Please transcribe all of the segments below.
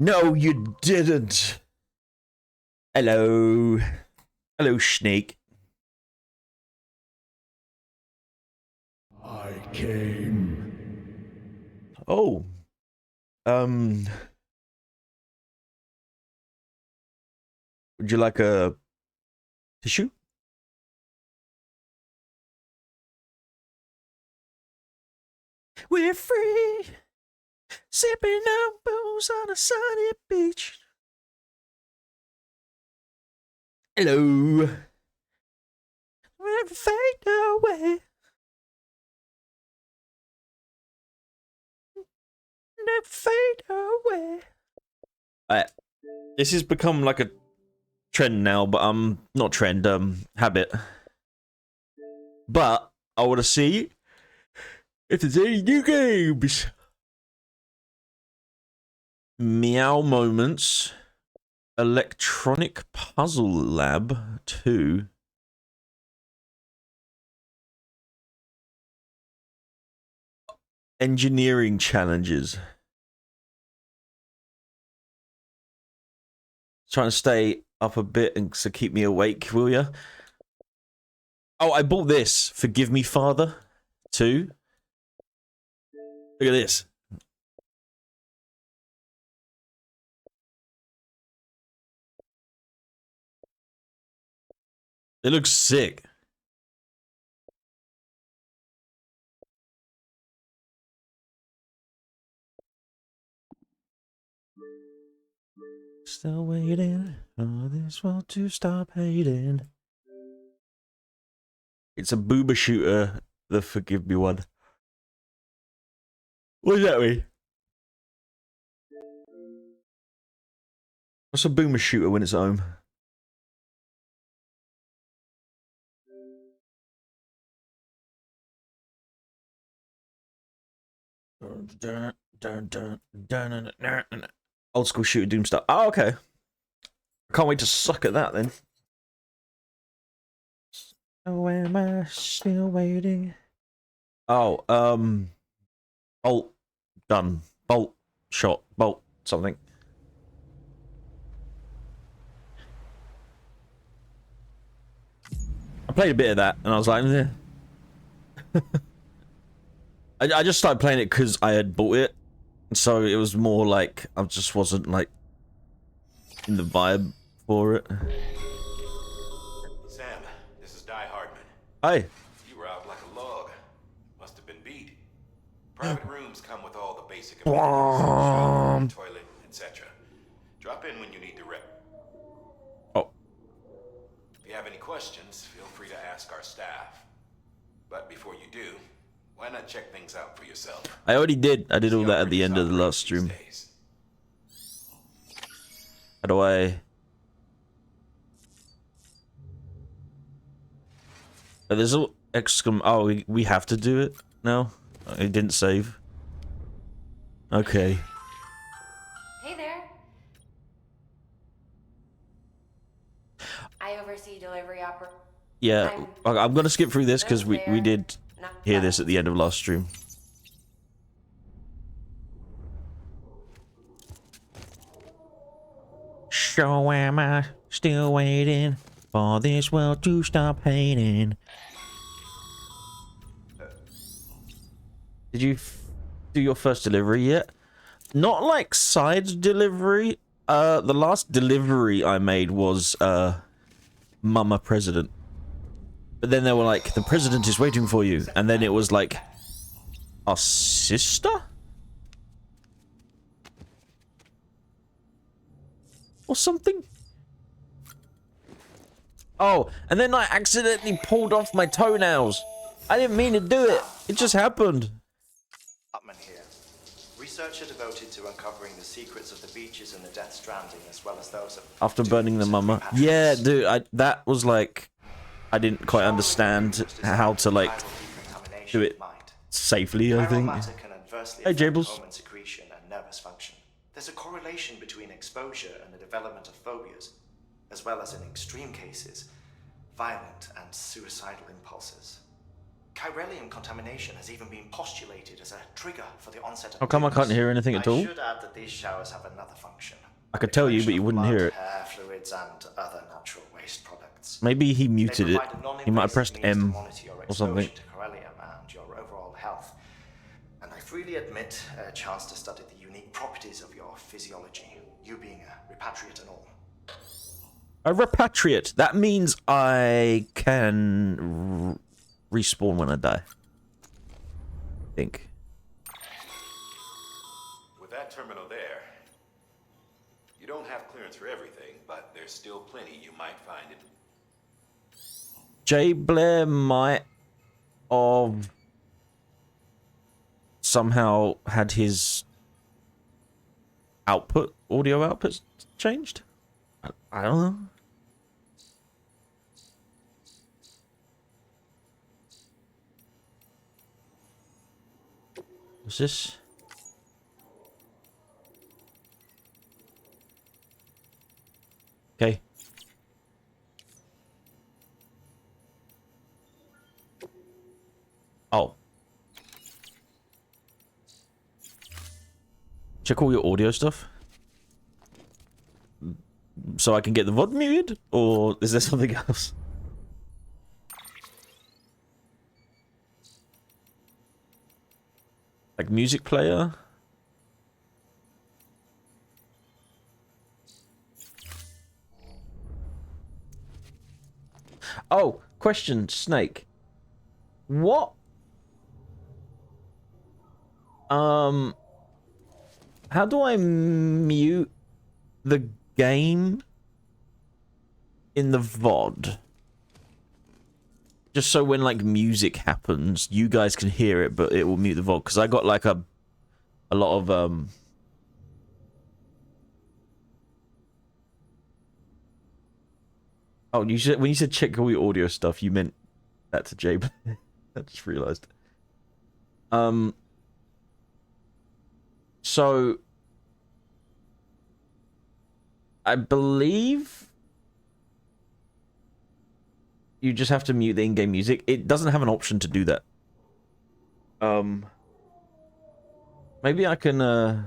No, you didn't. Hello. Hello, Snake. I came. Oh. Would you like a tissue? We're free, sipping on booze on a sunny beach. Hello. Never fade away. Never fade away. This has become like a trend now, but not trend, habit. But I want to see if there's any new games. Meow Moments, Electronic Puzzle Lab 2. Engineering challenges. Trying to stay up a bit and to keep me awake, will ya? Oh, I bought this. Forgive Me, Father 2. Look at this. It looks sick. Still waiting for this world to stop hating. It's a booba shooter, the Forgive Me one. What does that mean? What's a boomer shooter when it's at home? Old school shooter doom stuff. Oh, okay. I can't wait to suck at that then. Oh, am I still waiting? Oh, bolt, gun, bolt, shot, bolt, something. I played a bit of that and I was like, eh. I just started playing it because I had bought it. So it was more like, I just wasn't like in the vibe for it. Sam, this is Di Hardman. Hey. You were out like a log. Must have been beat. Private rooms come with all the basic amenities, shower, toilet, etc. Drop in when you need the rep. Oh. If you have any questions, feel free to ask our staff. But before you do, why not check things out for yourself? I already did. I did all that at the end of the last stream. How do I... There's all exclam... Oh, we have to do it now? It didn't save. Okay. Hey there. I oversee delivery Yeah, I'm gonna skip through this because we did hear this at the end of last stream. So am I still waiting for this world to stop hating. Did you do your first delivery yet? Not like side delivery. The last delivery I made was Mama President. But then they were like, the president is waiting for you. And then it was like, our sister? Or something? Oh, and then I accidentally pulled off my toenails. I didn't mean to do it. It just happened. Upman here, researcher devoted to uncovering the secrets of the beaches and the Death Stranding, as well as those of... After burning the mama. Yeah, dude, that was like... I didn't quite understand how to, like, do it safely, I think. Hey, Jables. Secretion and nervous function. There's a correlation between exposure and the development of phobias, as well as in extreme cases, violent and suicidal impulses. Chiralium contamination has even been postulated as a trigger for the onset of How come I can't dooms. hear anything at all? I should add that these showers have another function. I could tell you, but you wouldn't Blood, hear it. hair, fluids, and other natural waste products. Maybe he They muted it. provide a He might have non-invasive pressed means to M monitor your or something. exposure to chiralium and your overall health. And I freely admit a chance to study the unique properties of your physiology, you being a repatriate and all. A repatriate. That means I can respawn when I die. I think. With that terminal there, you don't have clearance for everything, but there's still plenty you might find it. Jay Blair might have somehow had his audio outputs changed. I don't know. What's this? Okay. Oh. Check all your audio stuff. So I can get the VOD muted? Or is there something else? Like music player? Oh, question, Snake. What? How do I mute the game in the VOD? Just so when like music happens, you guys can hear it, but it will mute the VOD. Because I got like a lot of Oh, you said when you said check all your audio stuff, you meant that to Jay. I just realized. So I believe you just have to mute the in-game music. It doesn't have an option to do that. Maybe I can I'll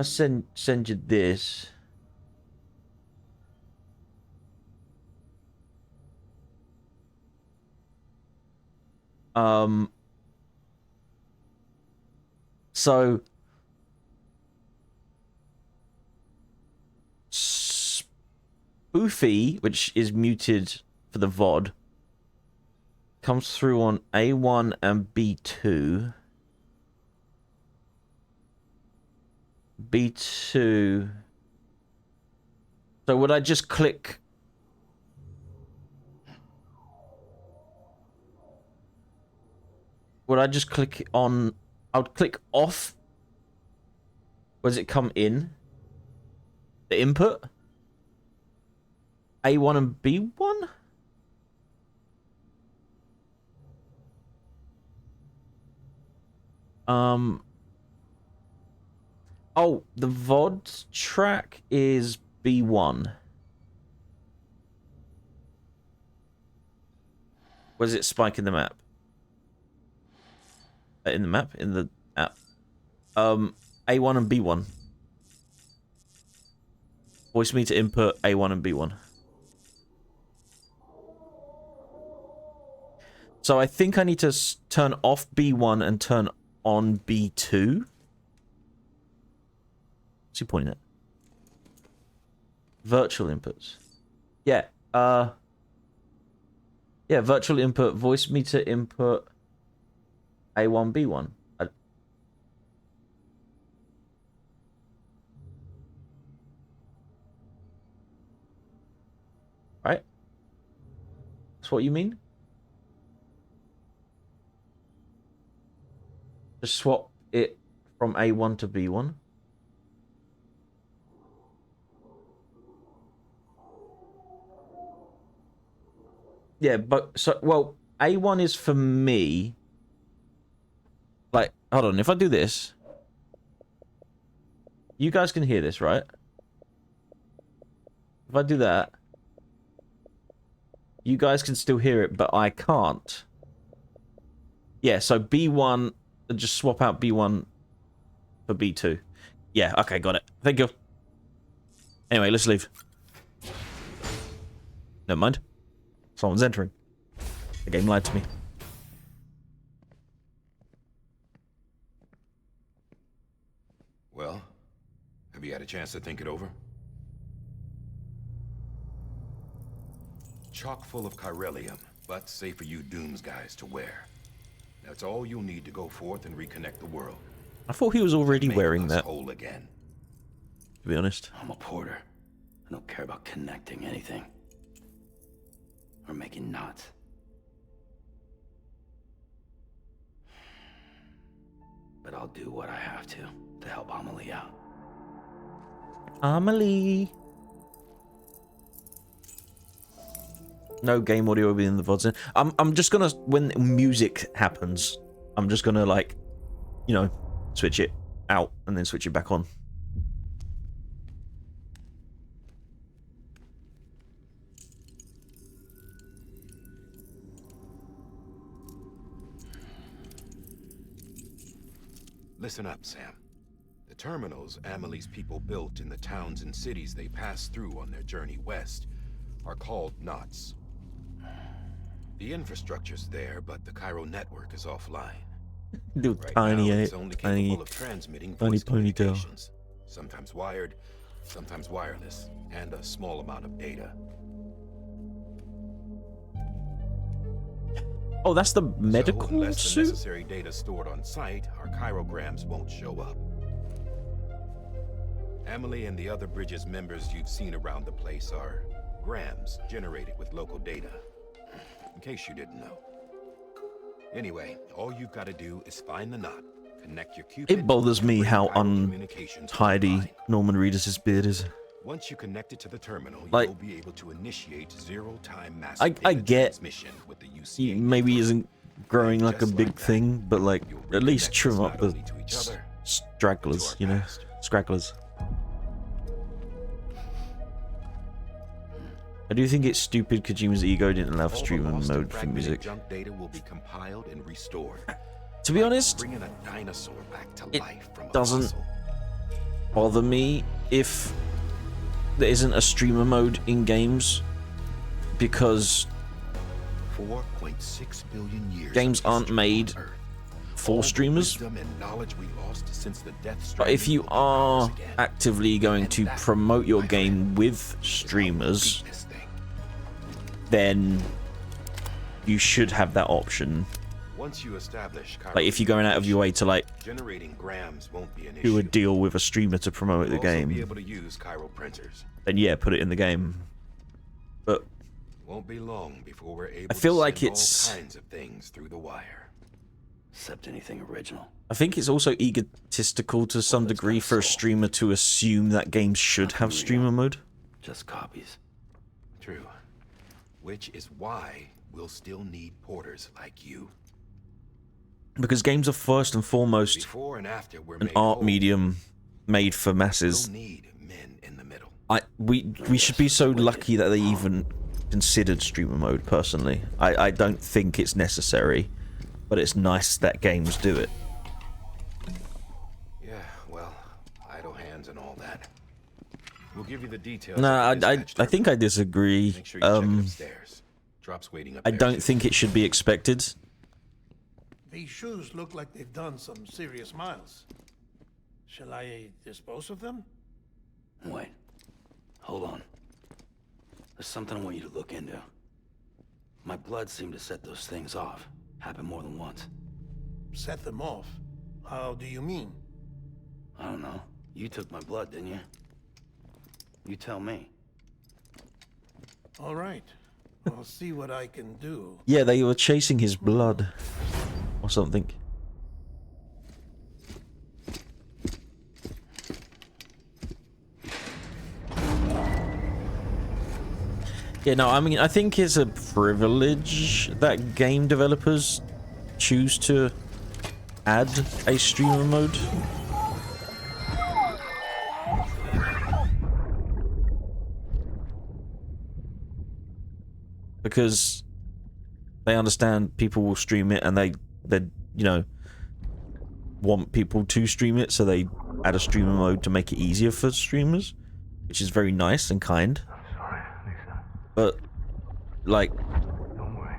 send you this. So Spoofy, which is muted for the VOD, comes through on A1 and B2. B2. So would I just click? Would I just click on? I would click off. Does it come in? The input? A1 and B1? Oh, the VOD track is B1. Was it spike in the map? In the map? In the app? A1 and B1. Voice meter input A1 and B1. So I think I need to turn off B1 and turn on B2. What's he pointing at? Virtual inputs. Yeah. Yeah, virtual input, voice meter input, A1, B1. Right? That's what you mean? Just swap it from A1 to B1. Yeah, but so well, A1 is for me. Like, hold on, if I do this, you guys can hear this, right? If I do that, You guys can still hear it, but I can't. Yeah, so B1, just swap out B1 for B2. Yeah, okay, got it. Thank you. Anyway, let's leave. Never mind. Someone's entering. The game lied to me. Well, have you had a chance to think it over? Chock full of chiralium, but safe for you Dooms guys to wear. That's all you'll need to go forth and reconnect the world. I thought he was already Make wearing us that, whole again. to be honest. I'm a porter. I don't care about connecting anything. Or making knots. But I'll do what I have to help Amelie out. Amelie. No game audio will be in the VODs. I'm just gonna, when music happens, I'm just gonna, like, you know, switch it out and then switch it back on. Listen up, Sam. The terminals Amelie's people built in the towns and cities they passed through on their journey west are called knots. The infrastructure's there, but the Cairo network is offline. Little Right tiny, now, it's only tiny, capable of transmitting tiny voice ponytail. communications, sometimes wired, sometimes wireless, and a small amount of data. Oh, that's the So, medical unless the suit? necessary data stored on site, our chirograms won't show up. Amelie and the other Bridges members you've seen around the place are grams generated with local data. In case you didn't know. Anyway, all you've got to do is find the knot, connect your Cupid. It bothers and me bring how Cairo communications untidy online. Norman Reedus' beard is. Once you connect it to the terminal, Like, you'll be able to initiate zero-time massive I data get transmission with the he UCA maybe network. isn't growing And like a just big like that, thing, but like you'll at least reconnect trim us up not the only to each other, stragglers, but to you our know, past. stragglers. I do think it's stupid Kojima's ego didn't allow for All the streaming lost and mode for fragmented music. junk data will be compiled and restored. To be honest, Bringing a dinosaur back to it life from a doesn't fossil. bother me if there isn't a streamer mode in games, because 4.6 billion years games of aren't history made on Earth. for All the streamers. wisdom and knowledge we lost since the Death But if Stranding you will be ours are again. actively going And to that, promote your my game friend, with is how we streamers, beat this thing. then you should have that option. Once you establish Like if you're going out of your way to like generating grams won't be an do a issue. deal with a streamer to promote the You'll also be game, able to use Cairo printers. then yeah, put it in the game. But Won't be long before we're able I feel to like send it's- all kinds of things through the wire. Except anything original. I think it's also egotistical to some Well, it's degree got for a soul. streamer to assume that games should have streamer mode. Just copies. True. Which is why we'll still need porters like you. Because games are first and foremost Before and after we're an made art whole, medium made for masses. we'll need men in the middle. We should be so lucky that they even considered streamer mode. Personally, I don't think it's necessary, but it's nice that games do it. Yeah, well, idle hands and all that. We'll give you the details. Nah, of the I dispatch think I disagree. Make sure you check it upstairs. Drops waiting up I there, don't too. think it should be expected. These shoes look like they've done some serious miles. Shall I dispose of them? Wait. Hold on. There's something I want you to look into. My blood seemed to set those things off. Happened more than once. Set them off. How do you mean? I don't know. You took my blood, didn't you? You tell me. All right. I'll see what I can do. Yeah, they were chasing his blood or something. Yeah, no, I mean, I think it's a privilege that game developers choose to add a streamer mode. because they understand people will stream it and they you know, want people to stream it, so they add a streamer mode to make it easier for streamers, which is very nice and kind. I'm sorry, Lisa. But like, Don't worry.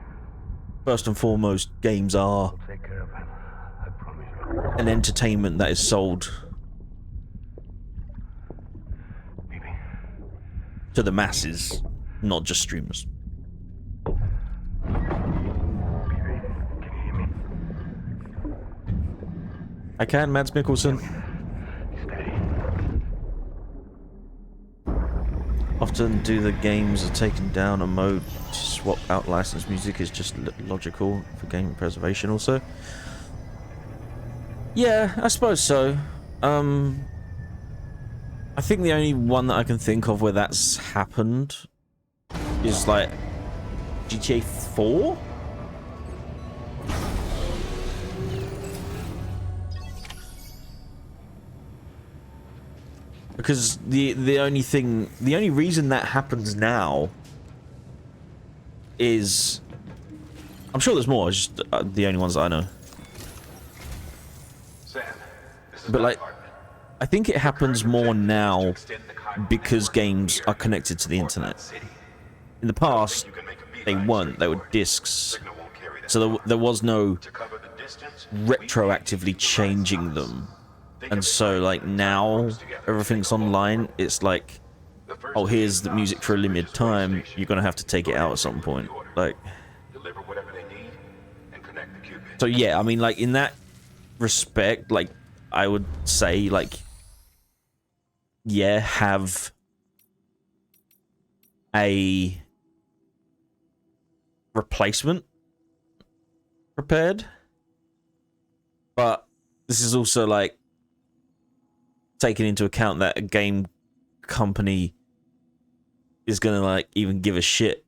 first and foremost, games are I'll take care of him. I promise you. an entertainment that is sold Baby. to the masses, not just streamers. Baby, can you hear me? I can, Mads Mikkelsen. Steady. Often do the games are taken down a mode to swap out licensed music is just logical for game preservation also. Yeah, I suppose so. I think the only one that I can think of where that's happened is like GTA 4? Because the only reason that happens now is, I'm sure there's more, it's just the only ones that I know. Sam, this is But like, Hartman. I think it happens more now because games are connected to the internet. In the past, they weren't. They were discs, so there was no retroactively changing them. And so, like, now everything's online. It's like, oh, here's the music for a limited time. You're gonna have to take it out at some point. Like, so yeah, I mean, like, in that respect, like, I would say, like, yeah, have a replacement prepared. But this is also, like, taking into account that a game company is gonna, like, even give a shit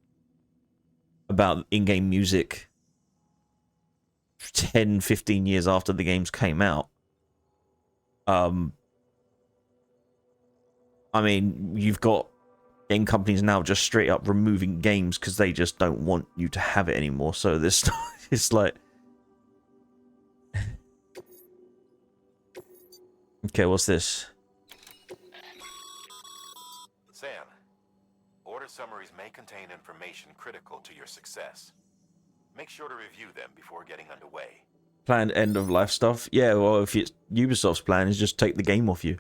about in-game music 10, 15 years after the games came out. I mean, you've got game companies now just straight up removing games because they just don't want you to have it anymore. So this is like, okay, what's this? Sam, order summaries may contain information critical to your success. Make sure to review them before getting underway. Planned end of life stuff? Yeah, well, if it's Ubisoft's plan is just take the game off you.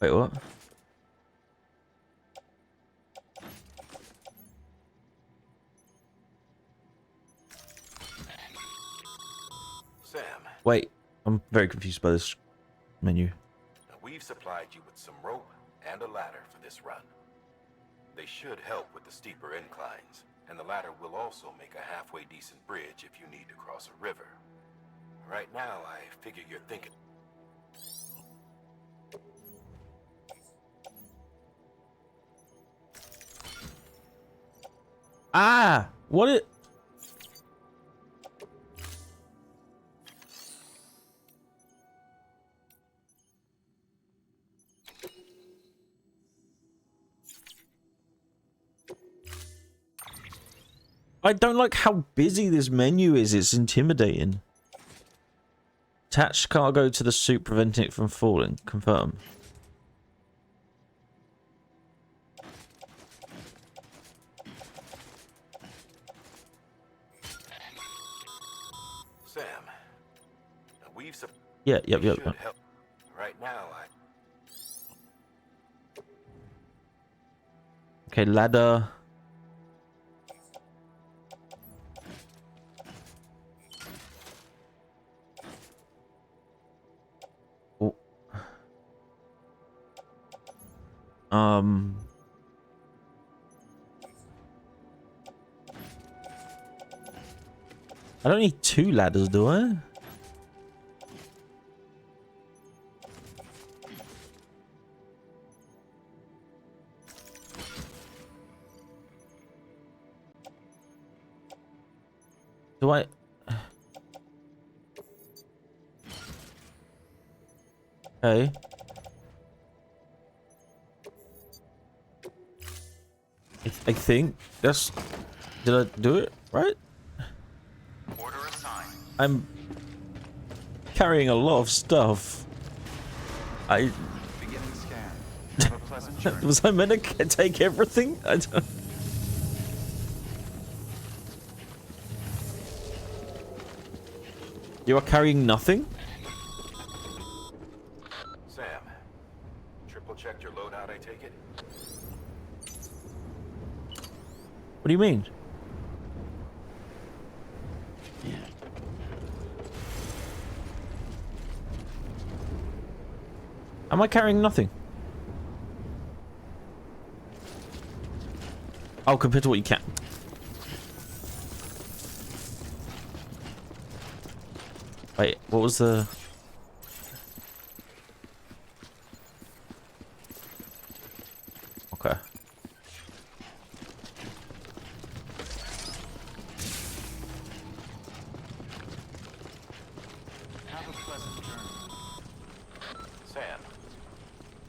Wait, what? Sam, Wait, I'm very confused by this menu. we've supplied you with some rope and a ladder for this run. They should help with the steeper inclines, and the ladder will also make a halfway decent bridge if you need to cross a river. Right now, I figure you're thinking... Ah! What it... I don't like how busy this menu is. It's intimidating. Attach cargo to the suit, preventing it from falling. Confirm. Sam, we've... Yeah, yep. Should help. Right now, Okay, ladder. Oh. I don't need 2 ladders, do I? Do I? Okay. I think that's... Did I do it right? Order assigned. I'm carrying a lot of stuff. Beginning scan. Have a pleasant journey. Was I meant to take everything? I don't... You are carrying nothing? Sam, triple checked your loadout, I take it? What do you mean? Am I carrying nothing? Oh, compared to what you can. Wait, what was the... Okay. Have a pleasant journey. Sam,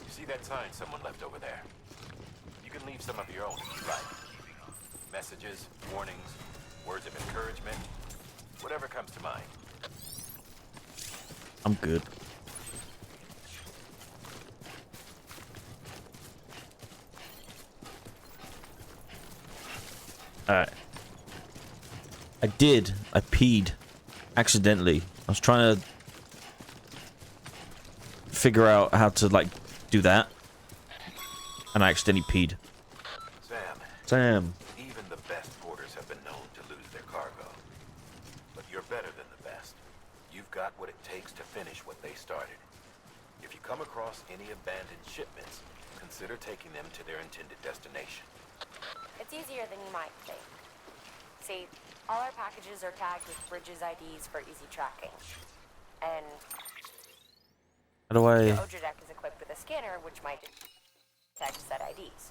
you see that sign someone left over there? You can leave some of your own if you like. Messages, warnings, words of encouragement, whatever comes to mind. I'm good. Alright. I peed. Accidentally. I was trying to figure out how to, like, do that. And I accidentally peed. Sam. Even the best porters have been known to lose their cargo. But you're better than the best. You've got what it takes to finish what they started. If you come across any abandoned shipments, consider taking them to their intended destination. It's easier than you might think. See, all our packages are tagged with Bridges IDs for easy tracking. And How do I... the Odradek is equipped with a scanner which might detect said IDs.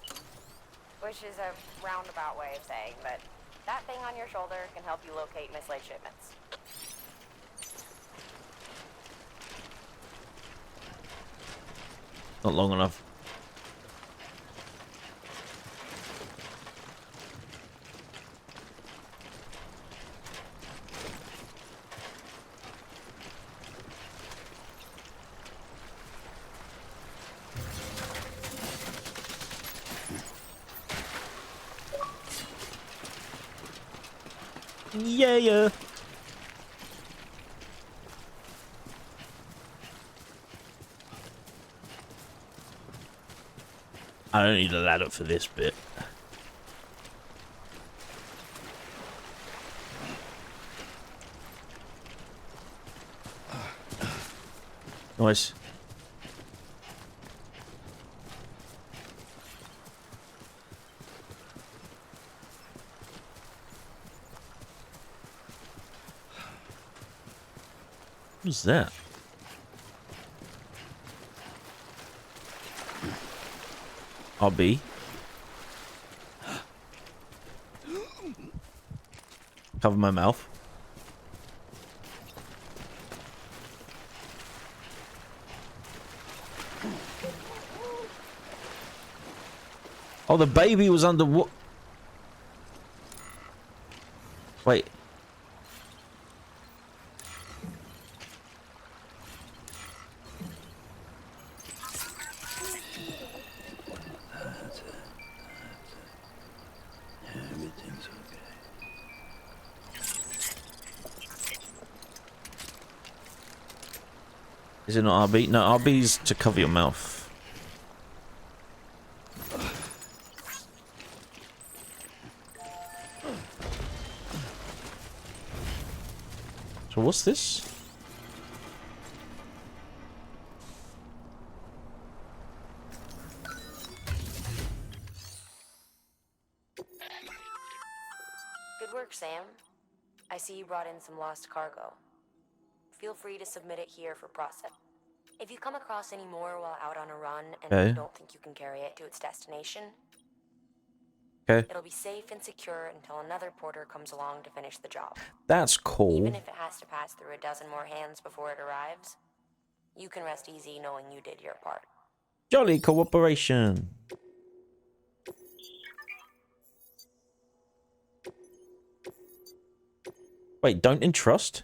Which is a roundabout way of saying that that thing on your shoulder can help you locate mislaid shipments. Not long enough. Yeah. I don't need a ladder for this bit. Nice. What's that? RB. Cover my mouth. Oh, the baby was under what? Wait. Everything's okay. Is it not RB? No, RB's to cover your mouth. So what's this? Good work, Sam. I see you brought in some lost cargo. Feel free to submit it here for process. If you come across any more while out on a run and Okay. you don't think you can carry it to its destination, Okay. it'll be safe and secure until another porter comes along to finish the job. That's cool. Even if it has to pass through a dozen more hands before it arrives, You can rest easy knowing you did your part. Jolly cooperation. Wait, don't entrust?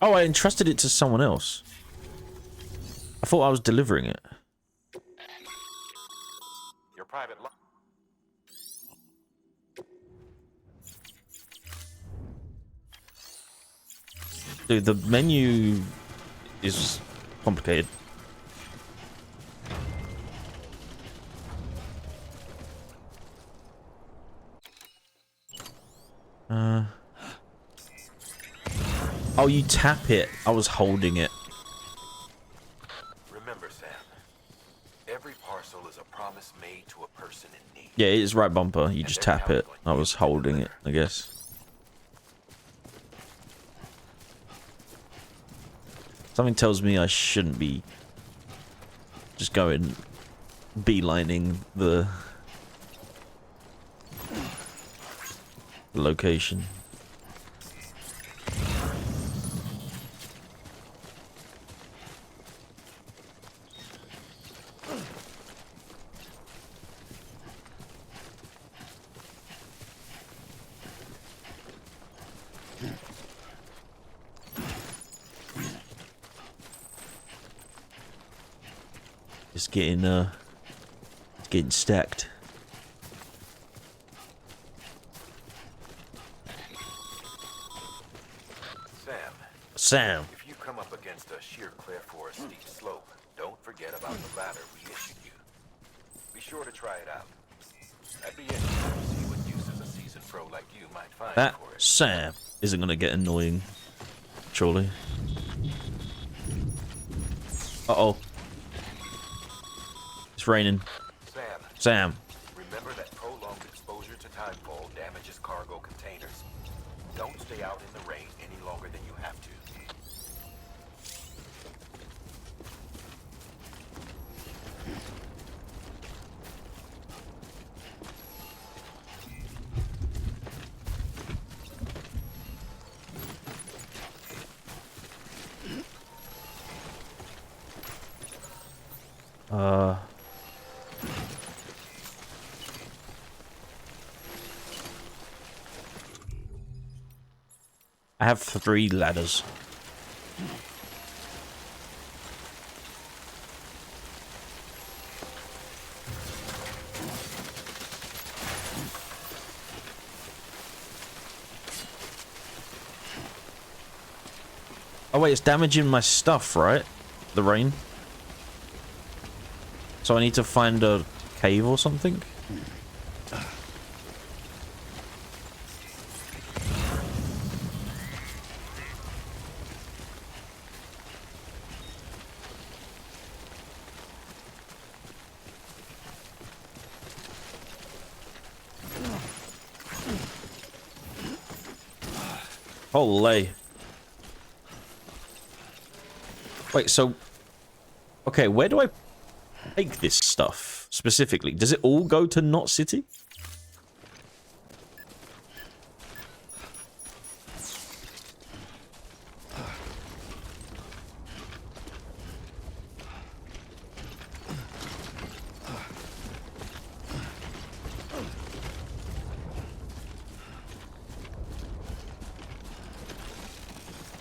Oh, I entrusted it to someone else. I thought I was delivering it. Your private life. Dude, the menu is complicated. Oh, you tap it. I was holding it. Remember, Sam, every parcel is a promise made to a person in need. Yeah, it is right bumper. You just tap it. I was holding it, I guess. Something tells me I shouldn't be just going beelining the location. It's getting stacked. Sam. If you come up against a sheer cliff or a steep slope, don't forget about the ladder we issued you. Be sure to try it out. I'd be interested to see what uses a seasoned pro like you might find That for it. Sam isn't gonna get annoying, surely. Uh-oh. It's raining. Sam. Remember that prolonged exposure to timefall damages cargo containers. Don't stay out in the rain any longer than you have to. I have 3 ladders. Oh wait, it's damaging my stuff, right? The rain. So I need to find a cave or something? Holy. Wait, so... Okay, where do I take this stuff, specifically? Does it all go to Knot City?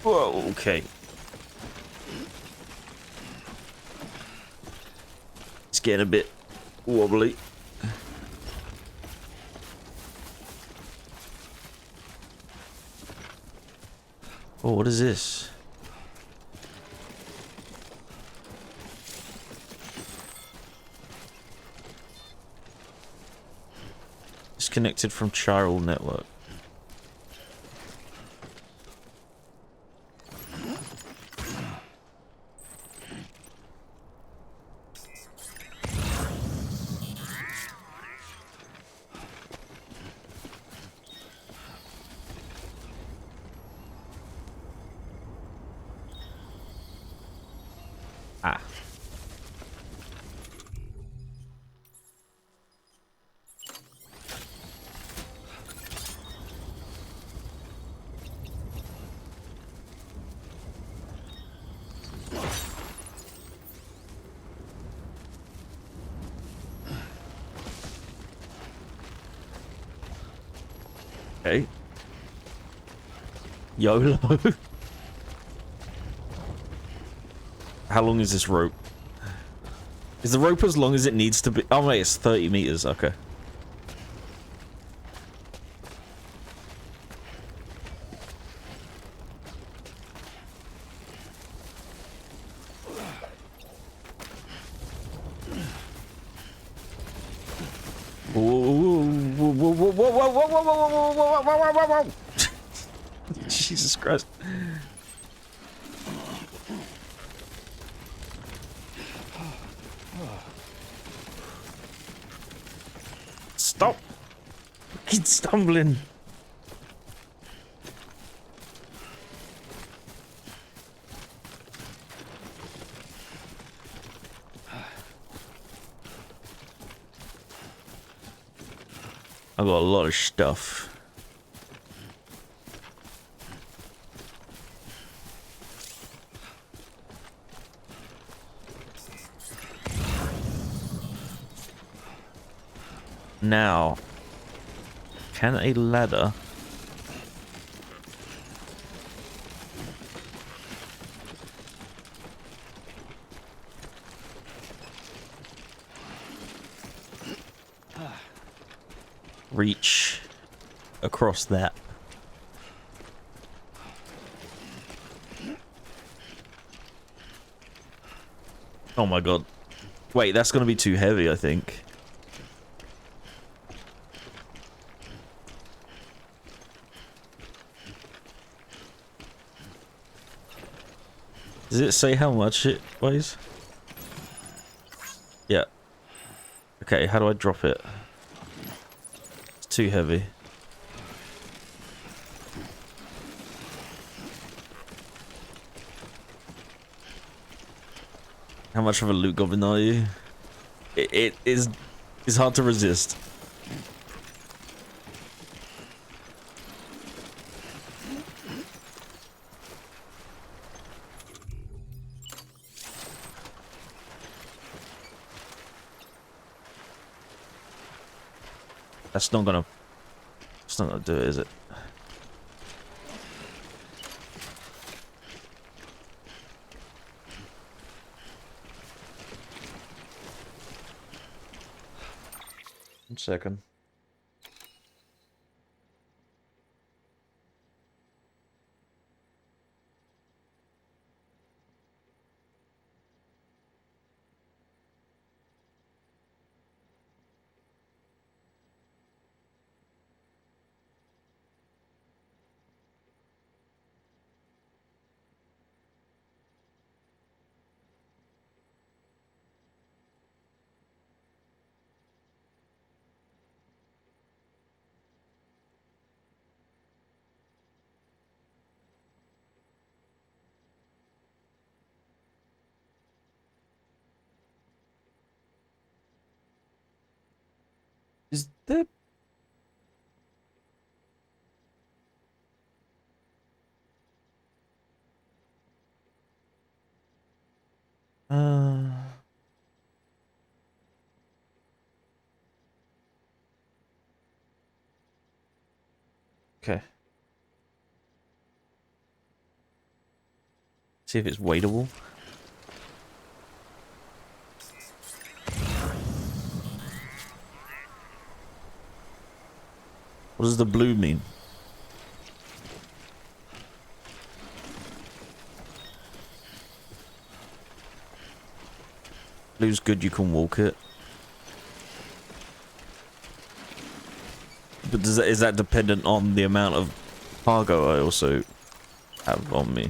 Whoa, okay. It's getting a bit wobbly. Oh, what is this? Disconnected from chiral network. Okay. YOLO. How long is this rope? Is the rope as long as it needs to be? Oh wait, it's 30 meters. Okay. Whoa. Jesus Christ. Stop. Keep stumbling. I've got a lot of stuff. Now, can a ladder reach across that? Oh my god. Wait, that's gonna be too heavy, I think. Does it say how much it weighs? Yeah. Okay, how do I drop it? It's too heavy. How much of a loot goblin are you? It is hard to resist. That's not gonna do it, is it? One second. Is there... Okay. See if it's weightable. What does the blue mean? Blue's good, you can walk it. But is that dependent on the amount of cargo I also have on me?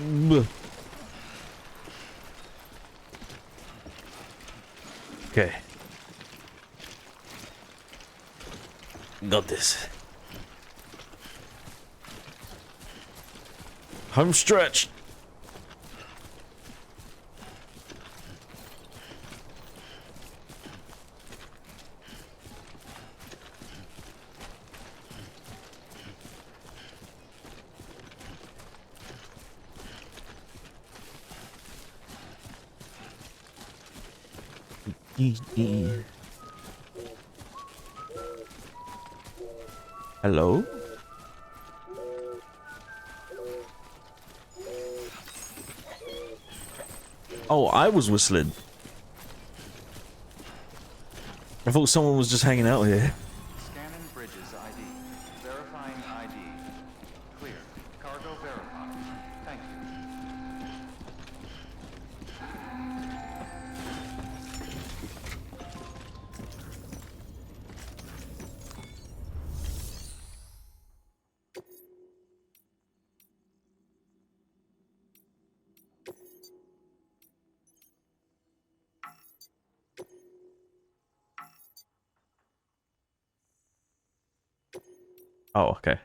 Bleh. Okay. Got this. Home stretch. Hello? Oh, I was whistling. I thought someone was just hanging out here. Scanning Bridges ID. Verifying ID. Clear. Cargo verified. Thank you. Oh, okay.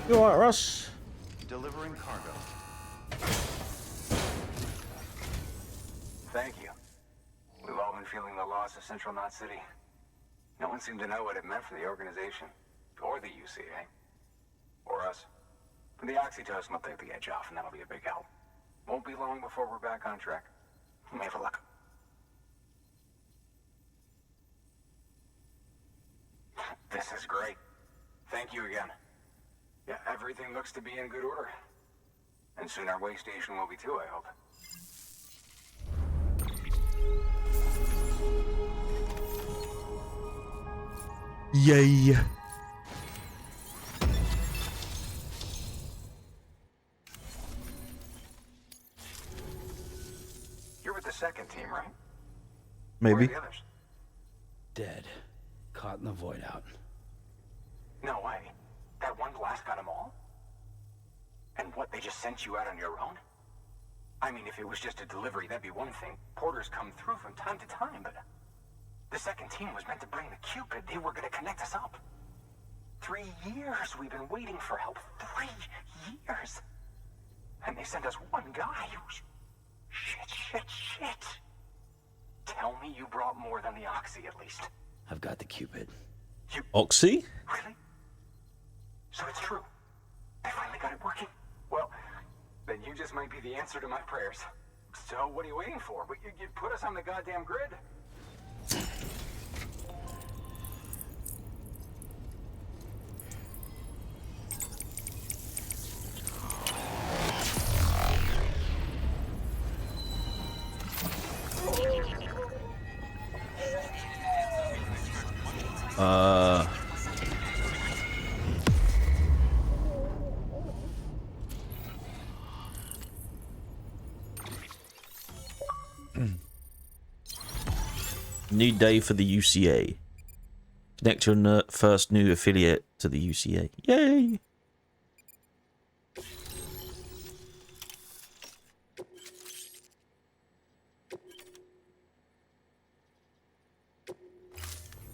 You alright, Russ? Delivering cargo. Thank you. We've all been feeling the loss of Central Knot City. No one seemed to know what it meant for the organization, or the UCA, or us. But the oxytocin will take the edge off, and that'll be a big help. Won't be long before we're back on track. May have a luck. This is great. Thank you again. Yeah, everything looks to be in good order. And soon our way station will be too, I hope. Yay. You're with the second team, right? Maybe. Where are the others? Dead. Caught in the void out. No way. That one blast got them all? And what, they just sent you out on your own? I mean, if it was just a delivery, that'd be one thing. Porters come through from time to time, but... The second team was meant to bring the Cupid. They were gonna connect us up. 3 years we've been waiting for help. 3 years! And they sent us one guy who's... Shit. Tell me you brought more than the Oxy, at least. I've got the Cupid. Oxy? Really? So it's true. They finally got it working. Well, then you just might be the answer to my prayers. So what are you waiting for? You put us on the goddamn grid. New day for the UCA. Connect your first new affiliate to the UCA. Yay!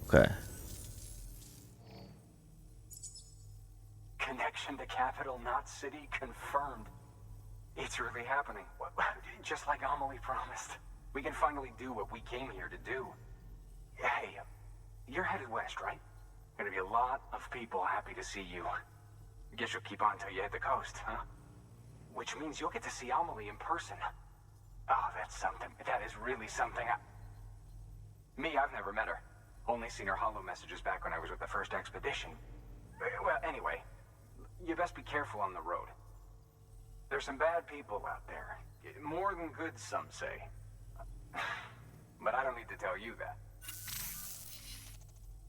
Okay. Connection to Capital Knot City confirmed. It's really happening. Just like Amelie promised. We can finally do what we came here to do. Hey, you're headed west, right? Gonna be a lot of people happy to see you. Guess you'll keep on till you hit the coast, huh? Which means you'll get to see Amelie in person. Oh, that's something. That is really something. Me, I've never met her. Only seen her holo messages back when I was with the first expedition. Well, anyway, you best be careful on the road. There's some bad people out there. More than good, some say. But I don't need to tell you that.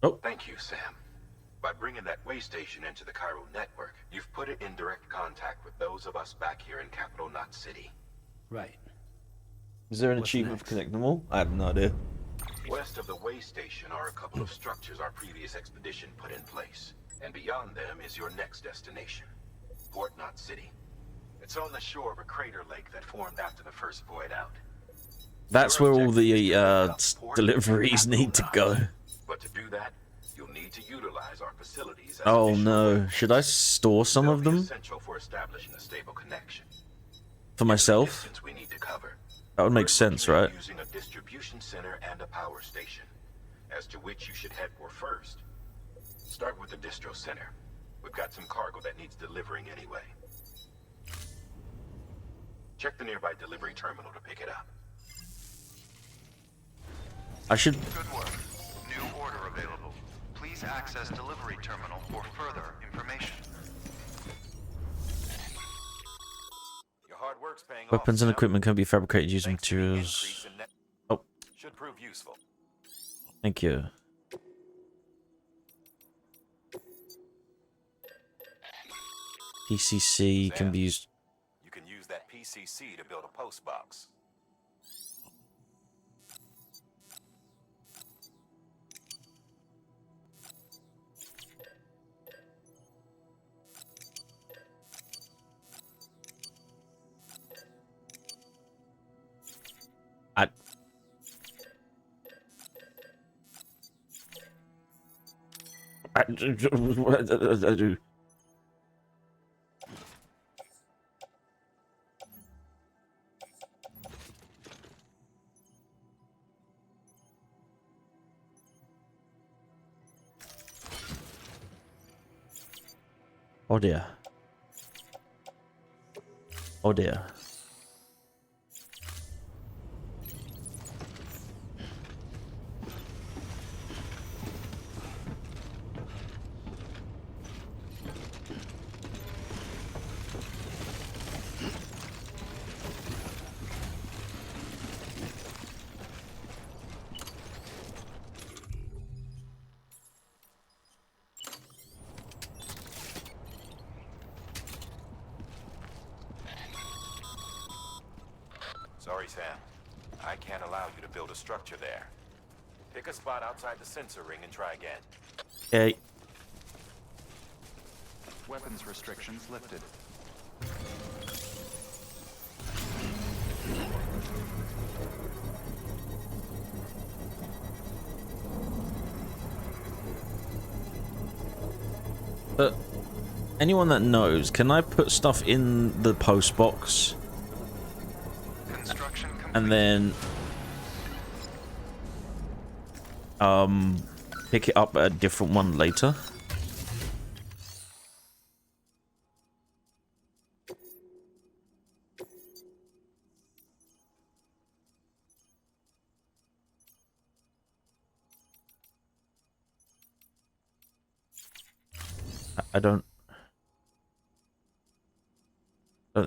Oh. Thank you, Sam. By bringing that way station into the Cairo network, you've put it in direct contact with those of us back here in Capital Knot City. Right. Is there an What's achievement next? for connecting them all? I have no idea. West of the way station are a couple of structures our previous expedition put in place. And beyond them is your next destination, Port Knot City. It's on the shore of a crater lake that formed after the first void out. That's where all the deliveries need to go. But to do that, you'll need to utilize our facilities as Oh additional no, waypoints. should I store some of They'll be them essential for establishing a stable connection. for myself? Distance we need to cover. That would make We're sense, looking at right? Using a distribution center and a power station, as to which you should head for first. Start with the distro center. We've got some cargo that needs delivering anyway. Check the nearby delivery terminal to pick it up. I should. Good work. New order available. Please access delivery terminal for further information. Your hard work's paying Weapons off, and Sam. equipment can be fabricated using Thanks to the materials. increase in net- Oh, Should prove useful. thank you. PCC can be used. You can use that PCC to build a post box. I. Oh dear. Oh dear. Sorry, Sam. I can't allow you to build a structure there. Pick a spot outside the sensor ring and try again. Okay. Weapons restrictions lifted. But anyone that knows, can I put stuff in the post box Construction complete. and then pick it up at a different one later? I don't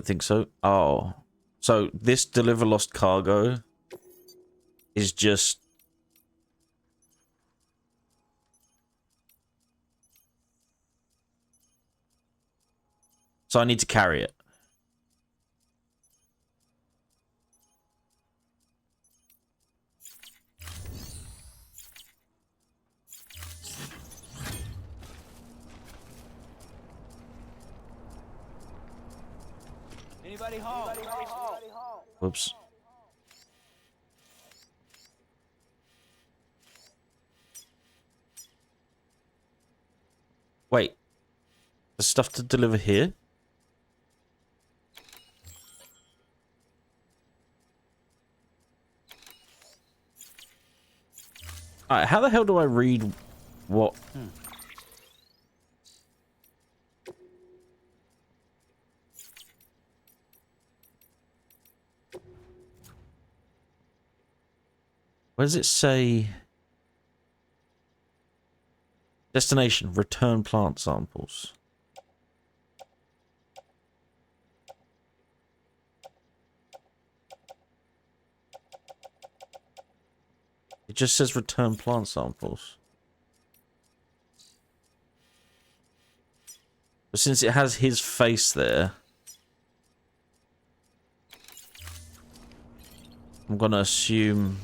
think so. Oh, so this deliver lost cargo is just so I need to carry it. Anybody home? Whoops. Wait. There's stuff to deliver here? Alright, how the hell do I read what? Where does it say? Destination, return plant samples. It just says return plant samples. But since it has his face there, I'm gonna assume.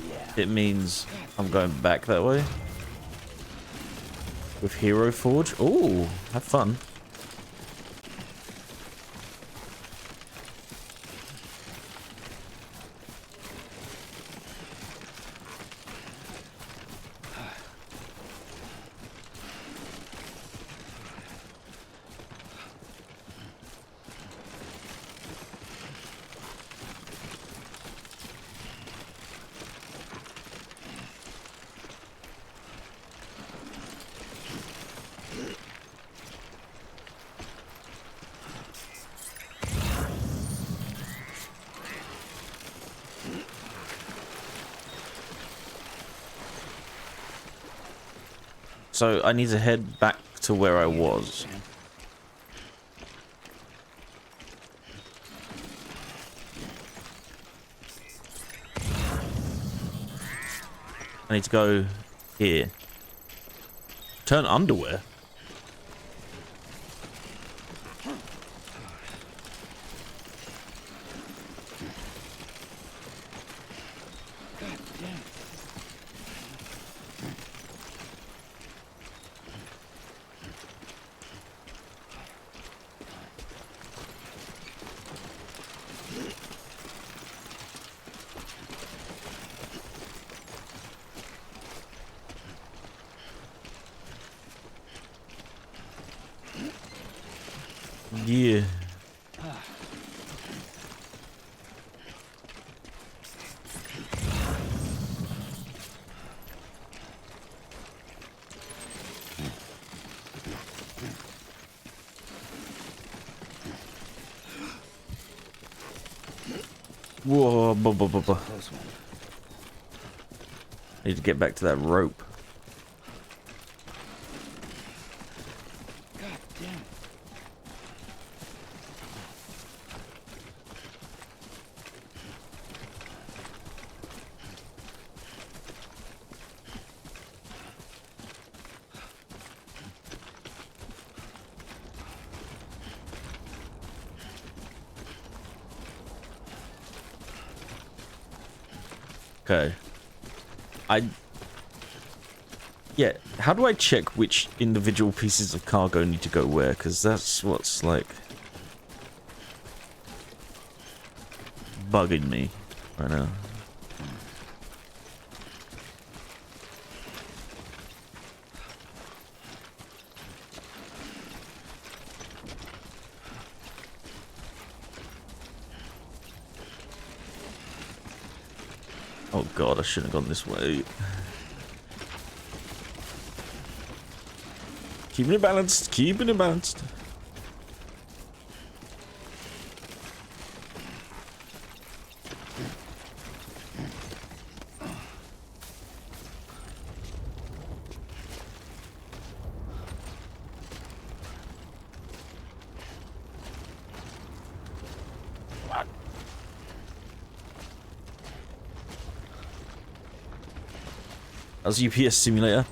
Yeah. it means I'm going back that way. With Hero Forge. Ooh, have fun. So I need to head back to where I was. I need to go here. Turn underwear. Yeah. Whoa, I need to get back to that rope. Okay. Yeah, how do I check which individual pieces of cargo need to go where? Because that's what's, like, bugging me right now. Oh god, I shouldn't have gone this way. Keeping it balanced, keeping it balanced. As UPS simulator.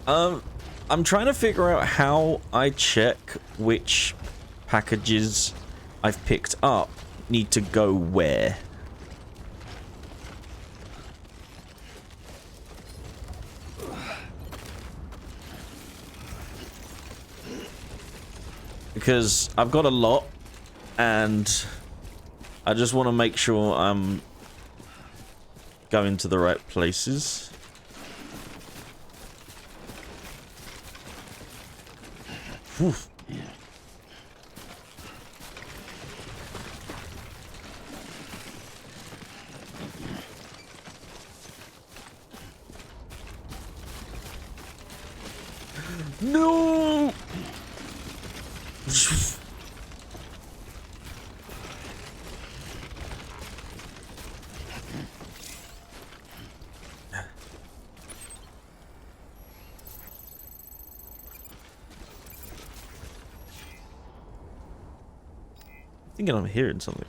I'm trying to figure out how I check which packages I've picked up need to go where. Because I've got a lot and I just want to make sure I'm going to the right places. Whew. No! Thinking I'm hearing something.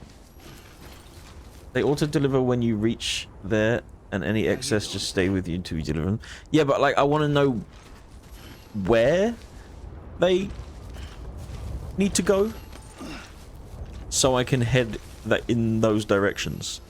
They auto-deliver when you reach there, and any excess just stay with you until you deliver them. Yeah, but like I want to know where they need to go, so I can head that in those directions.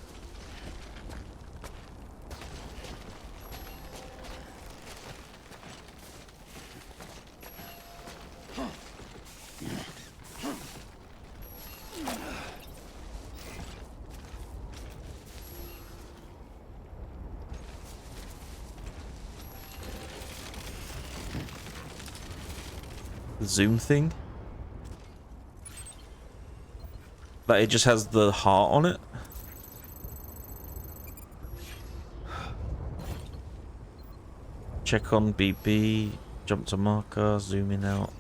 zoom thing. But it just has the heart on it. Check on BP, jump to marker, zoom in out.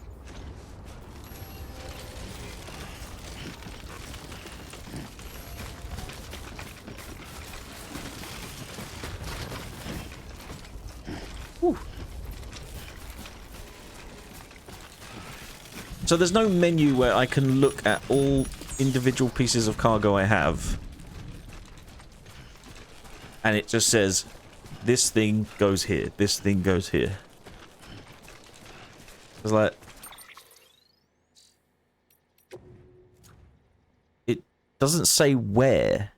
Whew. So there's no menu where I can look at all individual pieces of cargo I have. And it just says, this thing goes here, this thing goes here. It's like... it doesn't say where.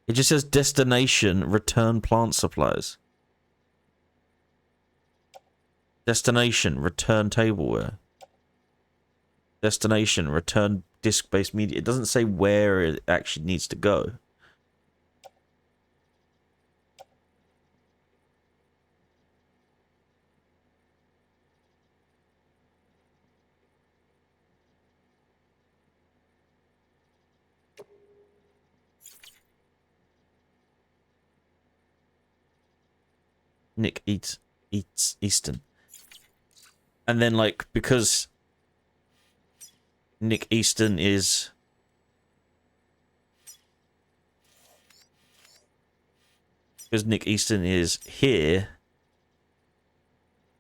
It just says destination, return plant supplies. Destination, return tableware. Destination, return disk-based media. It doesn't say where it actually needs to go. Nick eats Easton. And then, like, because Nick Easton is... because Nick Easton is here,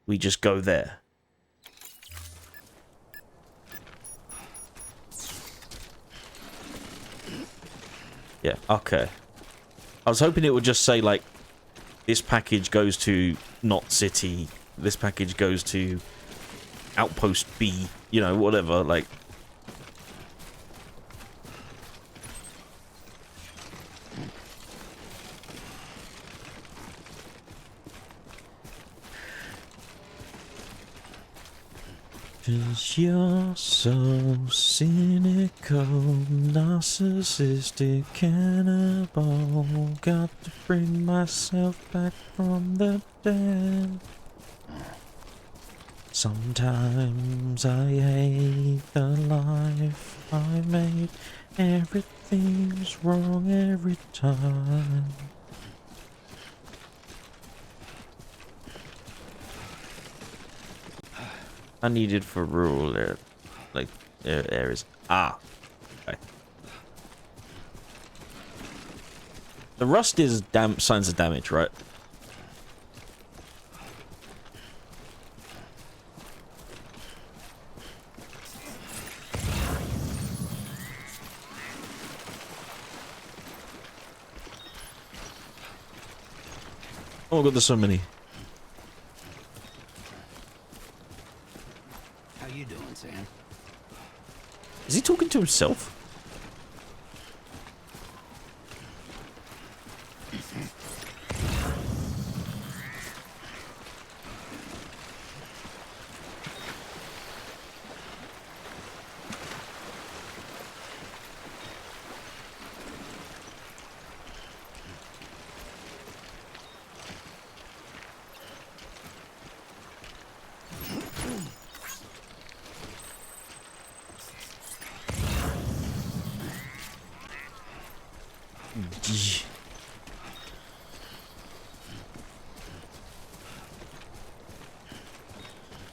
we just go there. Yeah, okay. I was hoping it would just say, like, this package goes to Knot City, this package goes to Outpost B, you know, whatever, like... Cause you're so cynical, narcissistic cannibal. Got to bring myself back from the dead. Sometimes I hate the life I made. Everything's wrong every time. I needed for rural areas. Ah, okay. The rust is signs of damage, right? Oh my god, there's so many. How you doing, Sam? Is he talking to himself?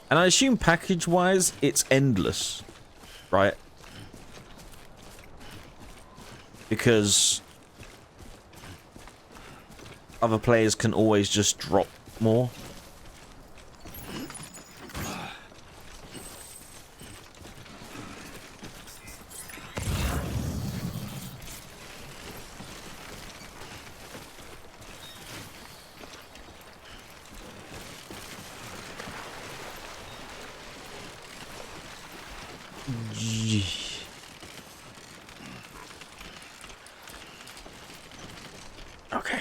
And I assume package-wise, it's endless, right? Because other players can always just drop more. Okay.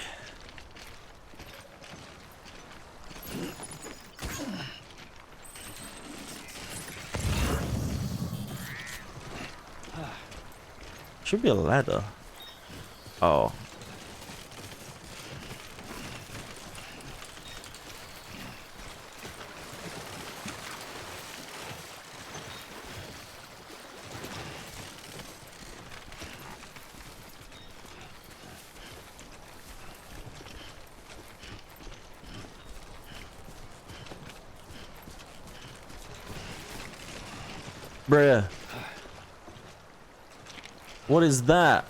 Should be a ladder. Oh. Bruh. What is that?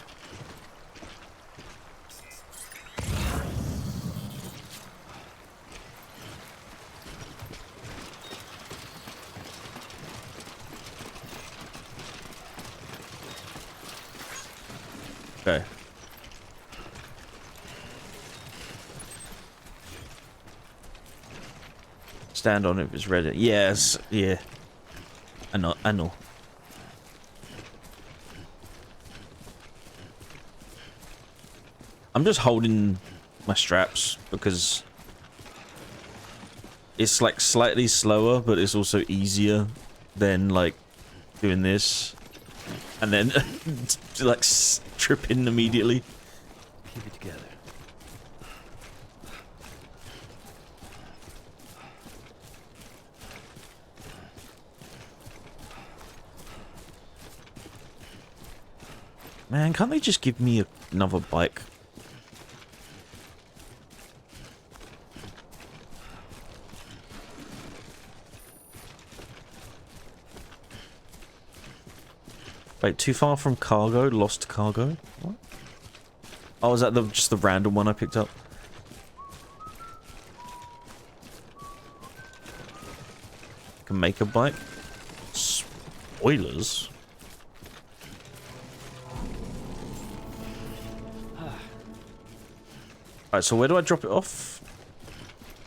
Okay. Stand on it if it's ready. Yes, yeah. I know, I know. I'm just holding my straps because it's like slightly slower, but it's also easier than like doing this and then like tripping immediately. Keep it together. Man, can't they just give me another bike? Wait, too far from cargo? Lost cargo? What? Oh, is that just the random one I picked up? Can make a bike? Spoilers? Alright, so where do I drop it off?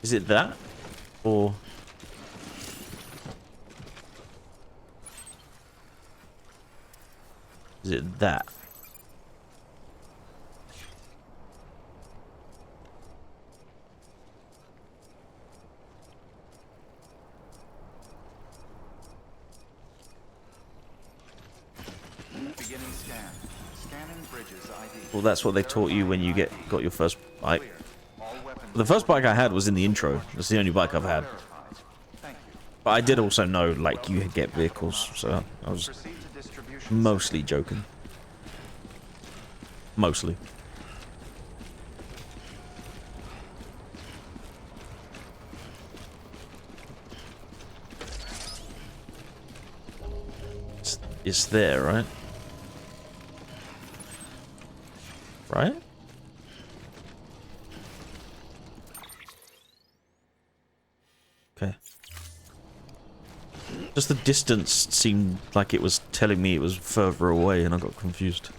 Is it that? Or... is it that? Beginning scan. Scanning bridges ID. Well, that's what they taught you when you got your first bike. All weapons. The first bike I had was in the intro. That's the only bike I've had. Thank you. But I did also know, like, you get vehicles, so I was Proceed to distribution. mostly joking. Mostly. It's there, right? Right? Okay. Just the distance seemed like it was telling me it was further away and I got confused.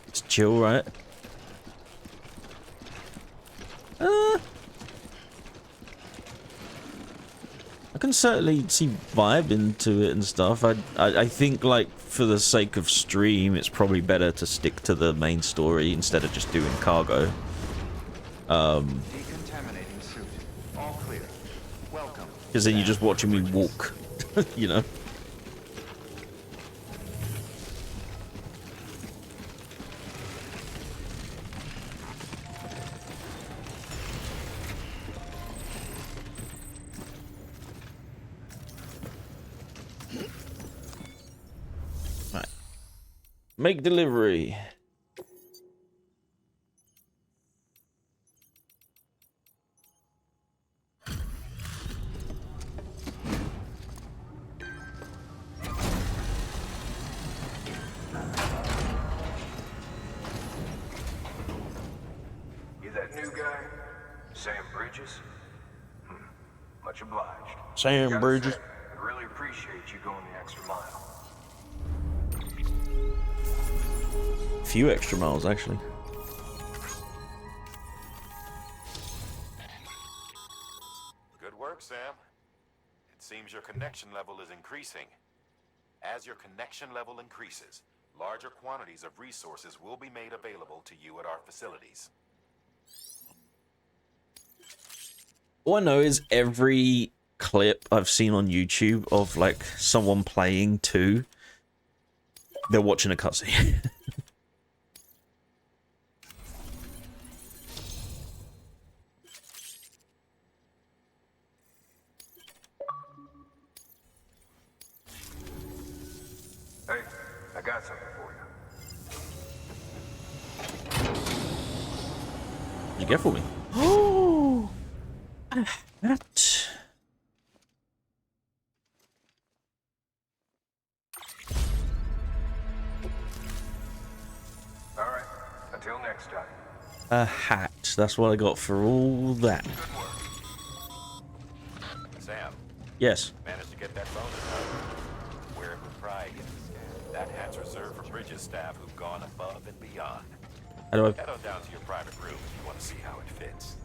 It's chill, right? I can certainly see vibe into it and stuff. I think, like, for the sake of stream, it's probably better to stick to the main story instead of just doing cargo. Decontaminating suit. All clear. Welcome. Because then you're just watching me walk, you know? Right. Make delivery. You that new guy? Sam Bridges? Much obliged. Sam Gotta Bridges. say, I really appreciate you going the extra mile. Few extra miles, actually. Good work, Sam. It seems your connection level is increasing. As your connection level increases, larger quantities of resources will be made available to you at our facilities. All I know is every clip I've seen on YouTube of, like, someone playing 2, they're watching a cutscene. Hey, I got something for you. What'd you get for me? Oh, That. All right. Until next time. A hat. That's what I got for all that. Good work. Sam, Yes. managed to get that bonus. Wear it with pride. That hat's reserved for Bridges staff who've gone above and beyond. How do I? Head on down to your private room if you want to see how it fits.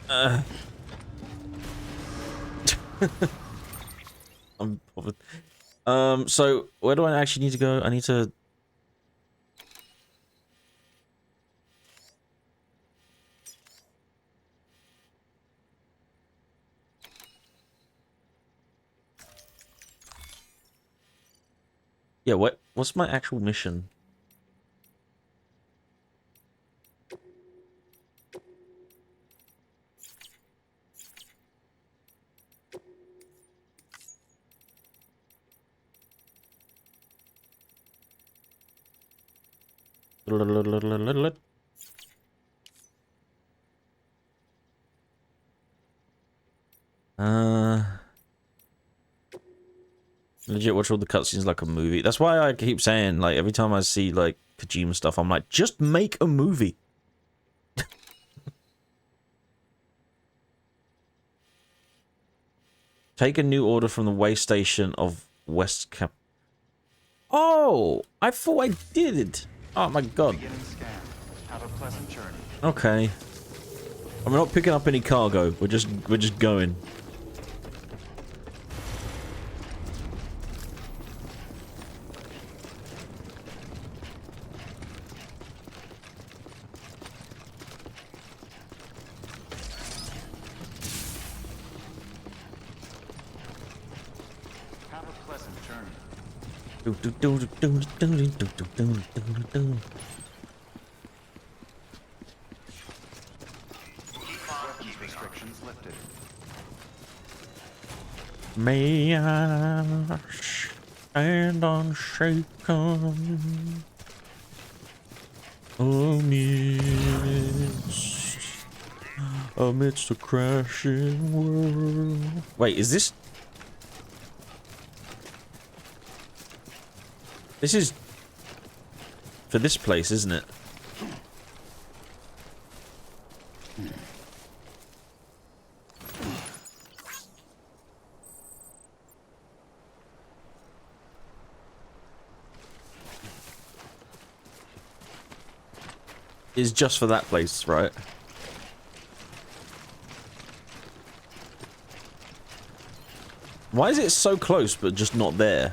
I'm bothered. So where do I actually need to go? I need to. Yeah, what's my actual mission? Legit watch all the cutscenes like a movie. That's why I keep saying, like, every time I see, like, Kojima stuff, I'm like, just make a movie. Take a new order from the way station of West Cap. Oh, I thought I did. Oh my god. Beginning scan. Have a pleasant journey. Okay. I'm not picking up any cargo. We're just going. Have a pleasant journey. Weapons restrictions lifted. May I stand unshaken amidst the crashing world. Wait, is this? This is for this place, isn't it? It's just for that place, right? Why is it so close but just not there?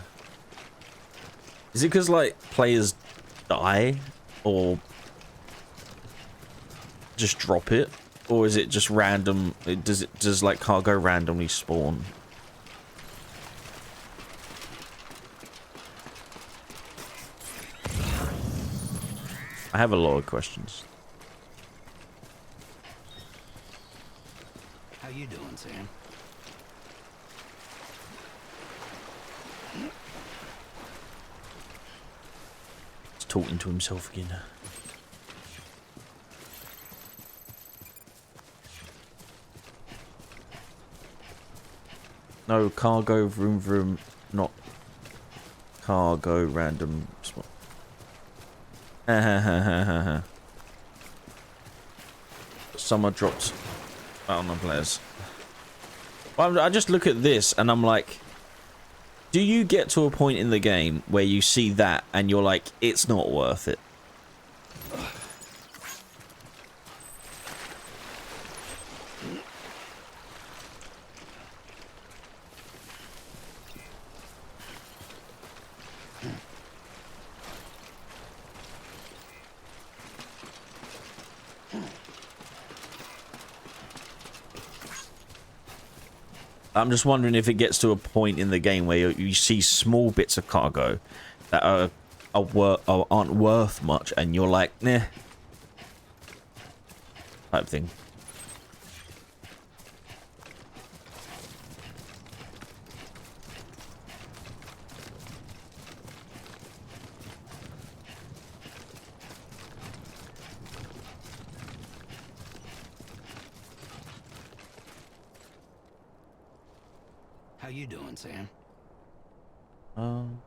Is it because, like, players die? Or just drop it? Or is it just random? Does like cargo randomly spawn? I have a lot of questions. How you doing, Sam? He's talking to himself again. No, cargo, vroom, not cargo, random spot. Someone dropped on the players. Well, I just look at this and I'm like, do you get to a point in the game where you see that and you're like, it's not worth it? I'm just wondering if it gets to a point in the game where you see small bits of cargo that aren't worth much, and you're like, nah, type thing. How you doing, Sam? Um.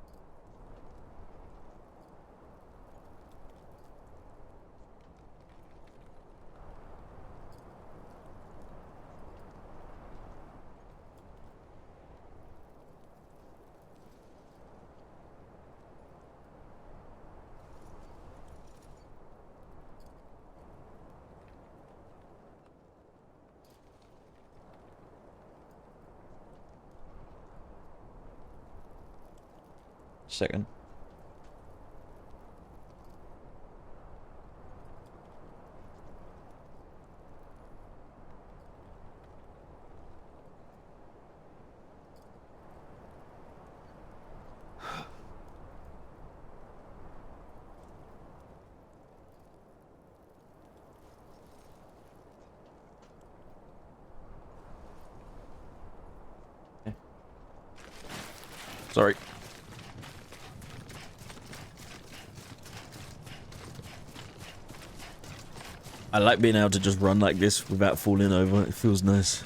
Second. Sorry. I like being able to just run like this without falling over. It feels nice.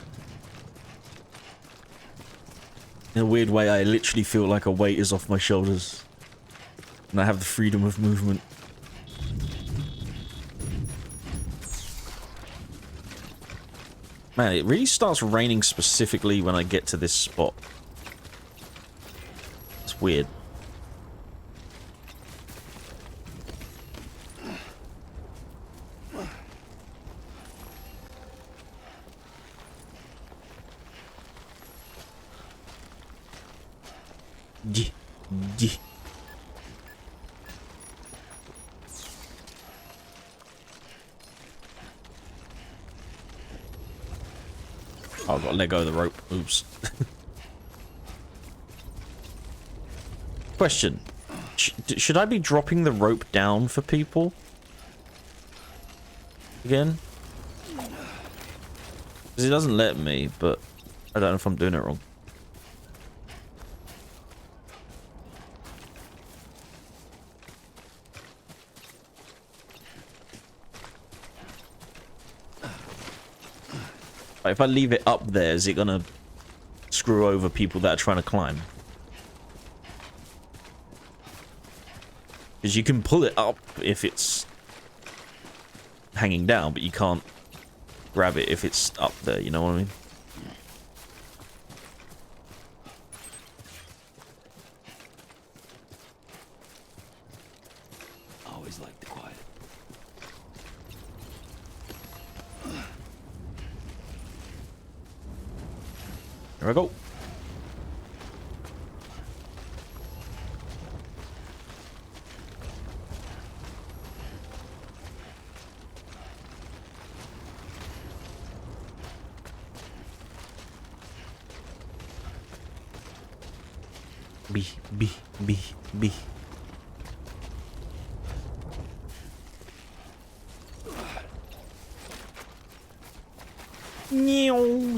In a weird way, I literally feel like a weight is off my shoulders. And I have the freedom of movement. Man, it really starts raining specifically when I get to this spot. It's weird. Oh, I've got to let go of the rope. Oops. Question. Should I be dropping the rope down for people? Again? Because it doesn't let me, but I don't know if I'm doing it wrong. If I leave it up there, is it gonna screw over people that are trying to climb? Because you can pull it up if it's hanging down, but you can't grab it if it's up there, you know what I mean? Always like the quiet. Here I go. B.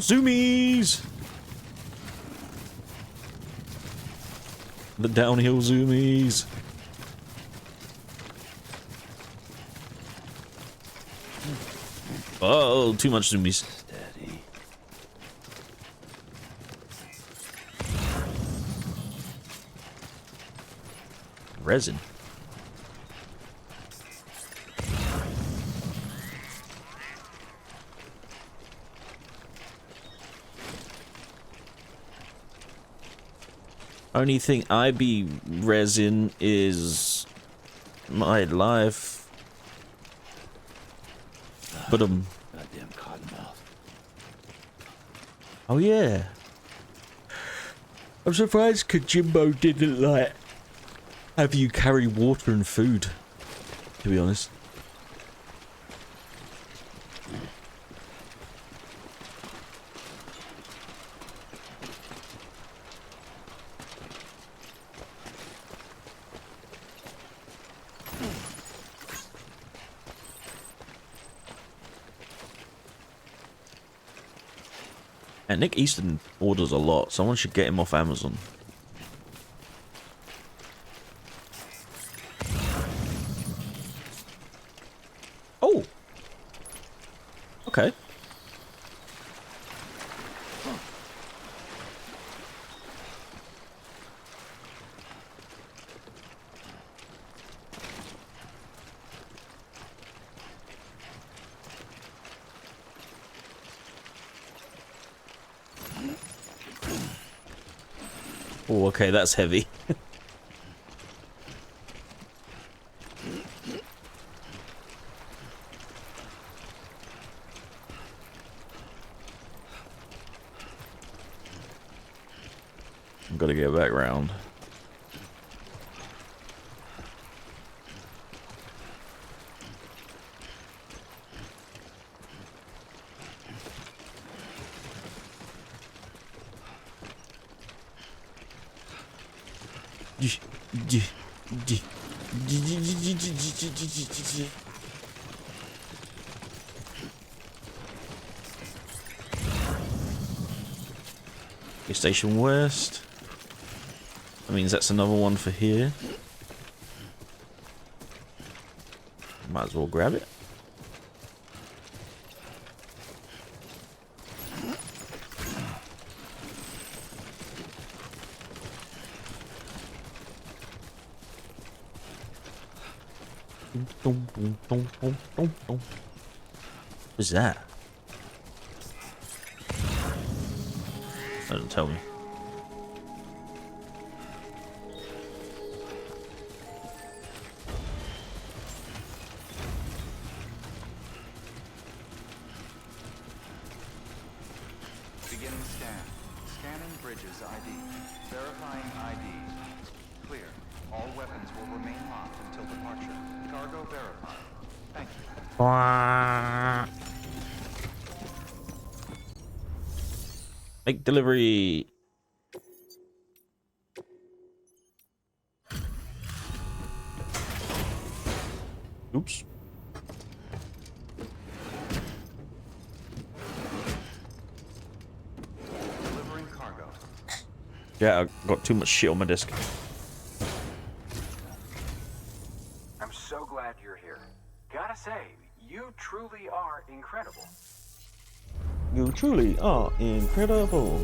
Zoomies! The downhill zoomies. Oh, too much zoomies. Steady. Resin. Only thing I be resin is my life. But Goddamn cottonmouth. oh yeah. I'm surprised Kojimbo didn't like have you carry water and food, to be honest. And Nick Easton orders a lot. Someone should get him off Amazon. Oh. Okay. Oh, okay, that's heavy. I've got to get back round. Station West. That means that's another one for here. Might as well grab it. What's that? Doesn't tell me. Beginning scan. Scanning bridges ID. Verifying ID. Clear. All weapons will remain locked until departure. Cargo verified. Thank you. Make delivery. Oops. Delivering cargo. Yeah, I got too much shit on my desk. I'm so glad you're here. Gotta say, you truly are incredible. You truly are incredible.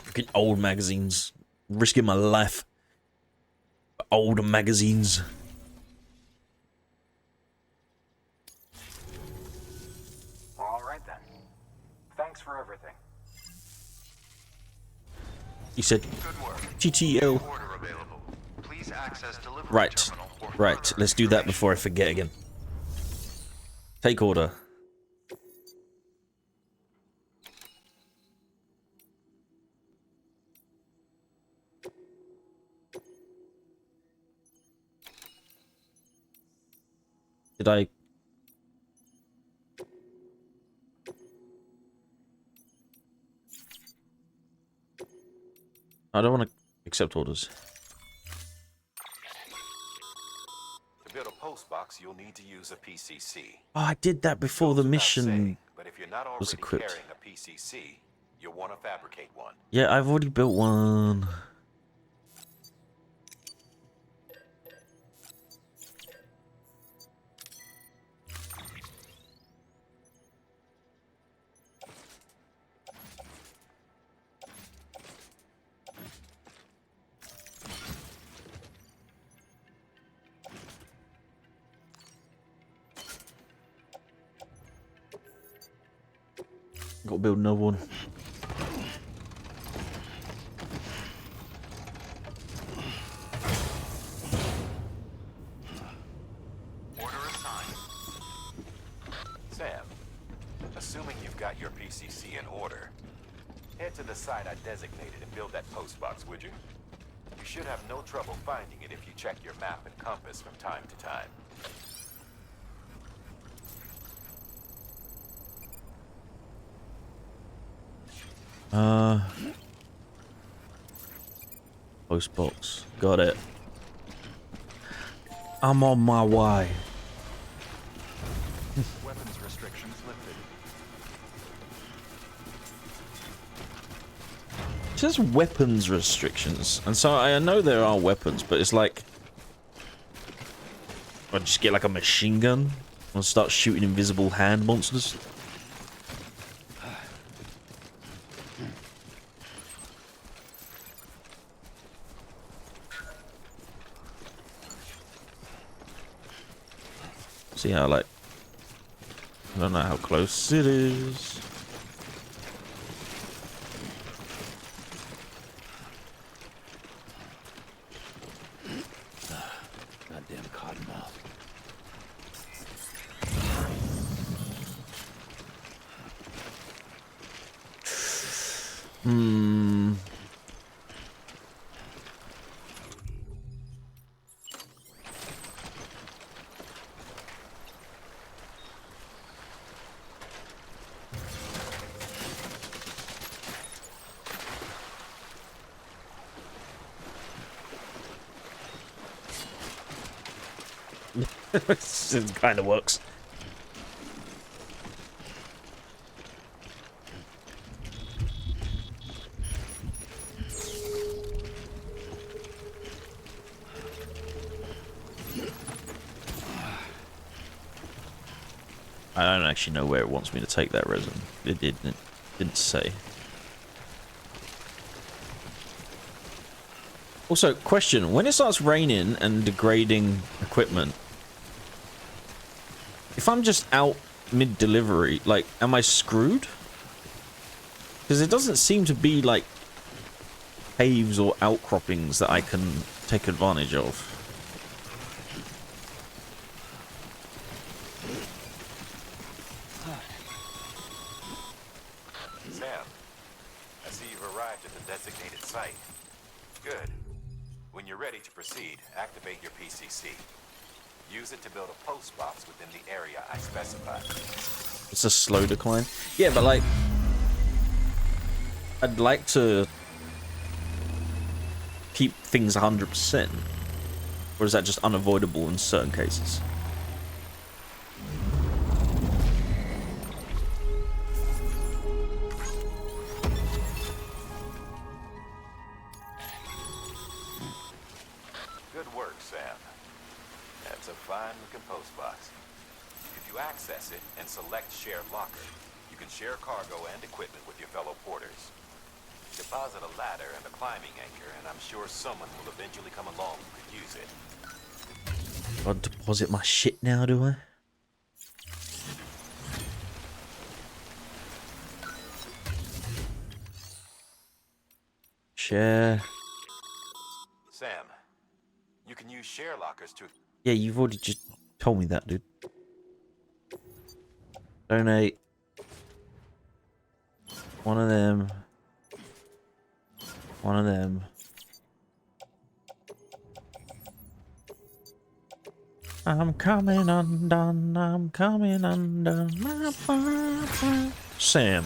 Look at old magazines. Risking my life. For old magazines. All right then. Thanks for everything. You said Good work. TTL. Order available. Please access delivery Right. terminal for Right. further Let's do that information. before I forget again. Take order. Did I? I don't want to accept orders. To build a post box, you'll need to use a PCC. Oh, I did that before Goes the without mission. saying, but if you're not was already equipped. carrying a PCC, you'll want to fabricate one. Yeah, I've already built one. Gotta build another one. Order assigned. Sam, assuming you've got your PCC in order, head to the site I designated and build that post box, would you? You should have no trouble finding it if you check your map and compass from time to time. Post box. Got it. I'm on my way. Weapons restrictions lifted. It says weapons restrictions, and so I know there are weapons, but it's like I just get like a machine gun and start shooting invisible hand monsters. See how like I don't know how close it is. Goddamn cottonmouth. Hmm. It kind of works. I don't actually know where it wants me to take that resin. It didn't say. Also, question, when it starts raining and degrading equipment, if I'm just out mid-delivery, like, am I screwed? Because it doesn't seem to be, like, caves or outcroppings that I can take advantage of. Sam, I see you've arrived at the designated site. Good. When you're ready to proceed, activate your PCC. Use it to build a post box within the area I specified. It's a slow decline. Yeah, but like, I'd like to keep things 100%. Or is that just unavoidable in certain cases? Good work, Sam. That's a fine-looking post box. If you access it and select Share Locker, you can share cargo and equipment with your fellow porters. Deposit a ladder and a climbing anchor, and I'm sure someone will eventually come along who could use it. Gotta deposit my shit now, do I? Share. Sam, you can use share lockers to... Yeah, you've already just told me that, dude. Donate. One of them. One of them. I'm coming undone. I'm coming undone. Sam.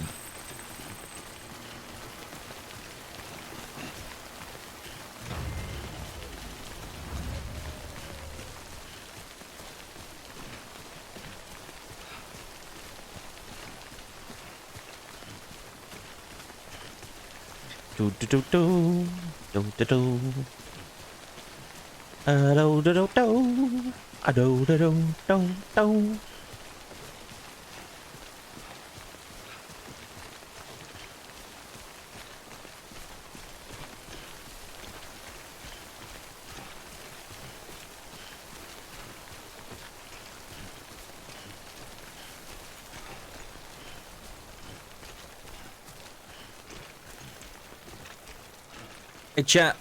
Do do do do do do do. Do do do do. Do do do do do. Hey, chat.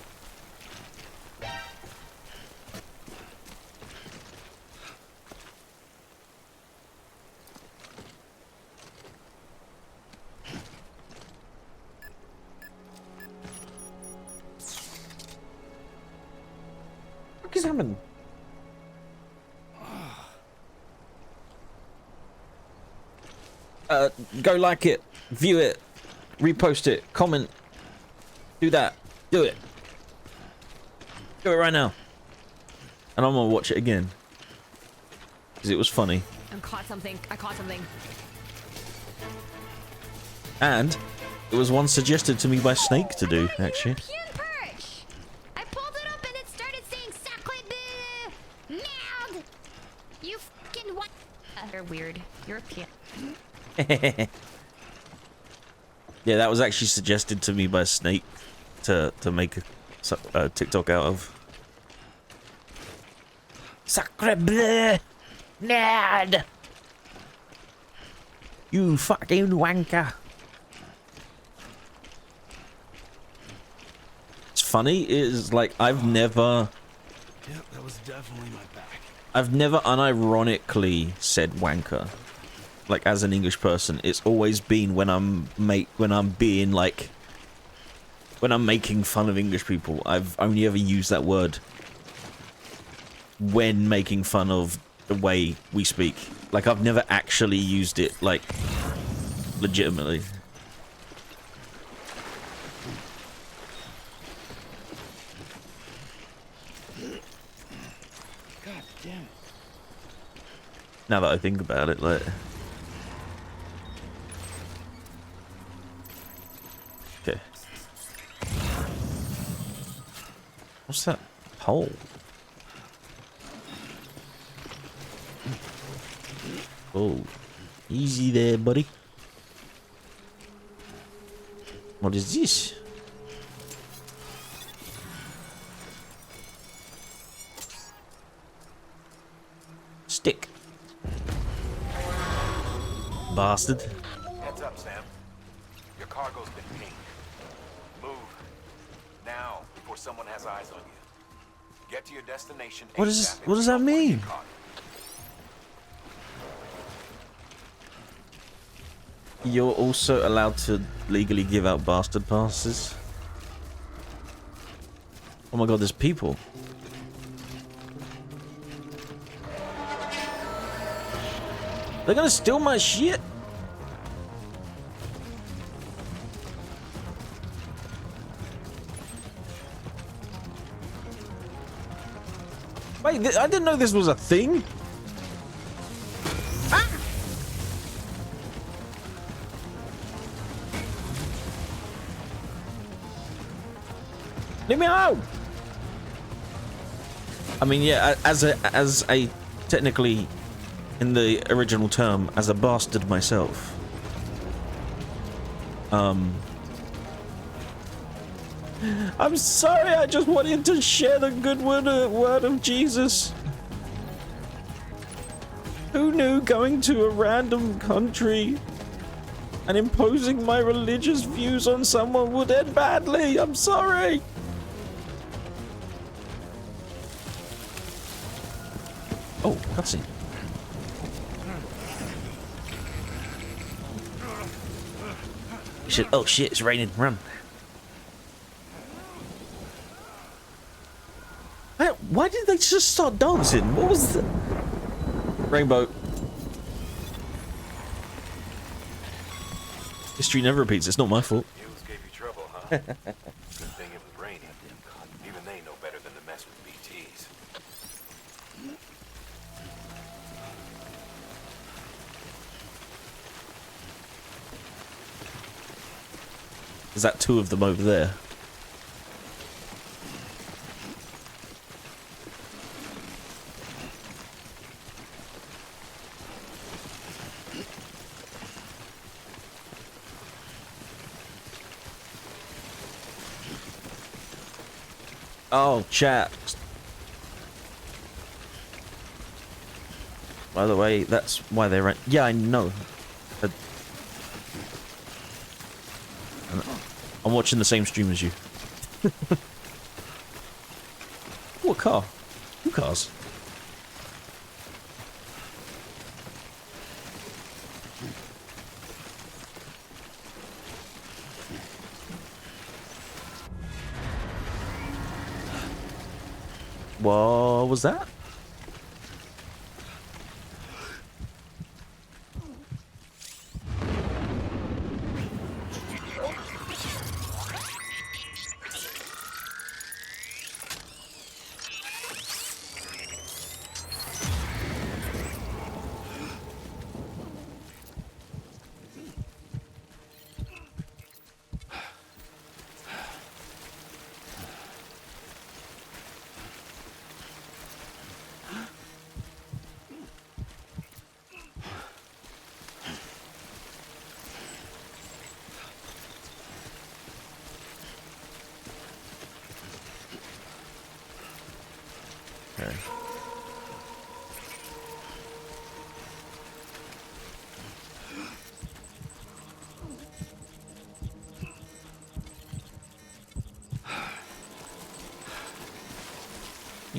What is happening? Go like it, view it, repost it, comment. Do that. Do it. Do it right now. And I'm gonna watch it again. Because it was funny. I caught something. I caught something. And it was one suggested to me by Snake to do, actually. Perch. I pulled it up and it started saying sacre de merde. You fucking what? You're weird. European. Yeah, that was actually suggested to me by Snake to make a TikTok out of. Sacre bleu! Merde! You fucking wanker. It's funny is like I've never Yep, that was definitely my back. I've never unironically said wanker. Like as an English person, it's always been when I'm being like when I'm making fun of English people. I've only ever used that word when making fun of the way we speak. Like I've never actually used it like legitimately. God damn it. Now that I think about it, like okay. What's that hole? Oh, easy there, buddy. What is this? Stick. Bastard. Heads up, Sam. Your cargo's been pinged. Move. Now, before someone has eyes on you. Get to your destination. What does that mean? You're also allowed to legally give out bastard passes. Oh my god, there's people. They're gonna steal my shit. Wait, I didn't know this was a thing. Ah! Leave me alone. I mean, yeah, as a technically, in the original term, as a bastard myself. I'm sorry, I just wanted to share the good word of Jesus. Who knew going to a random country and imposing my religious views on someone would end badly? I'm sorry. Oh, cutscene. Shit! Oh shit! It's raining. Run. Why did they just start dancing? What was the rainbow? History never repeats. It's not my fault. News gave you trouble, huh? Good thing it was raining. Even they know better than to mess with BTs. Is that two of them over there? Oh, chat. By the way, that's why they ran. Yeah, I know. I'm watching the same stream as you. What car? Two cars. What was that?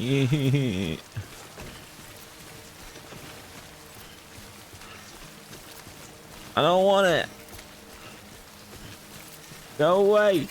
Yeah. I don't want it. Go away.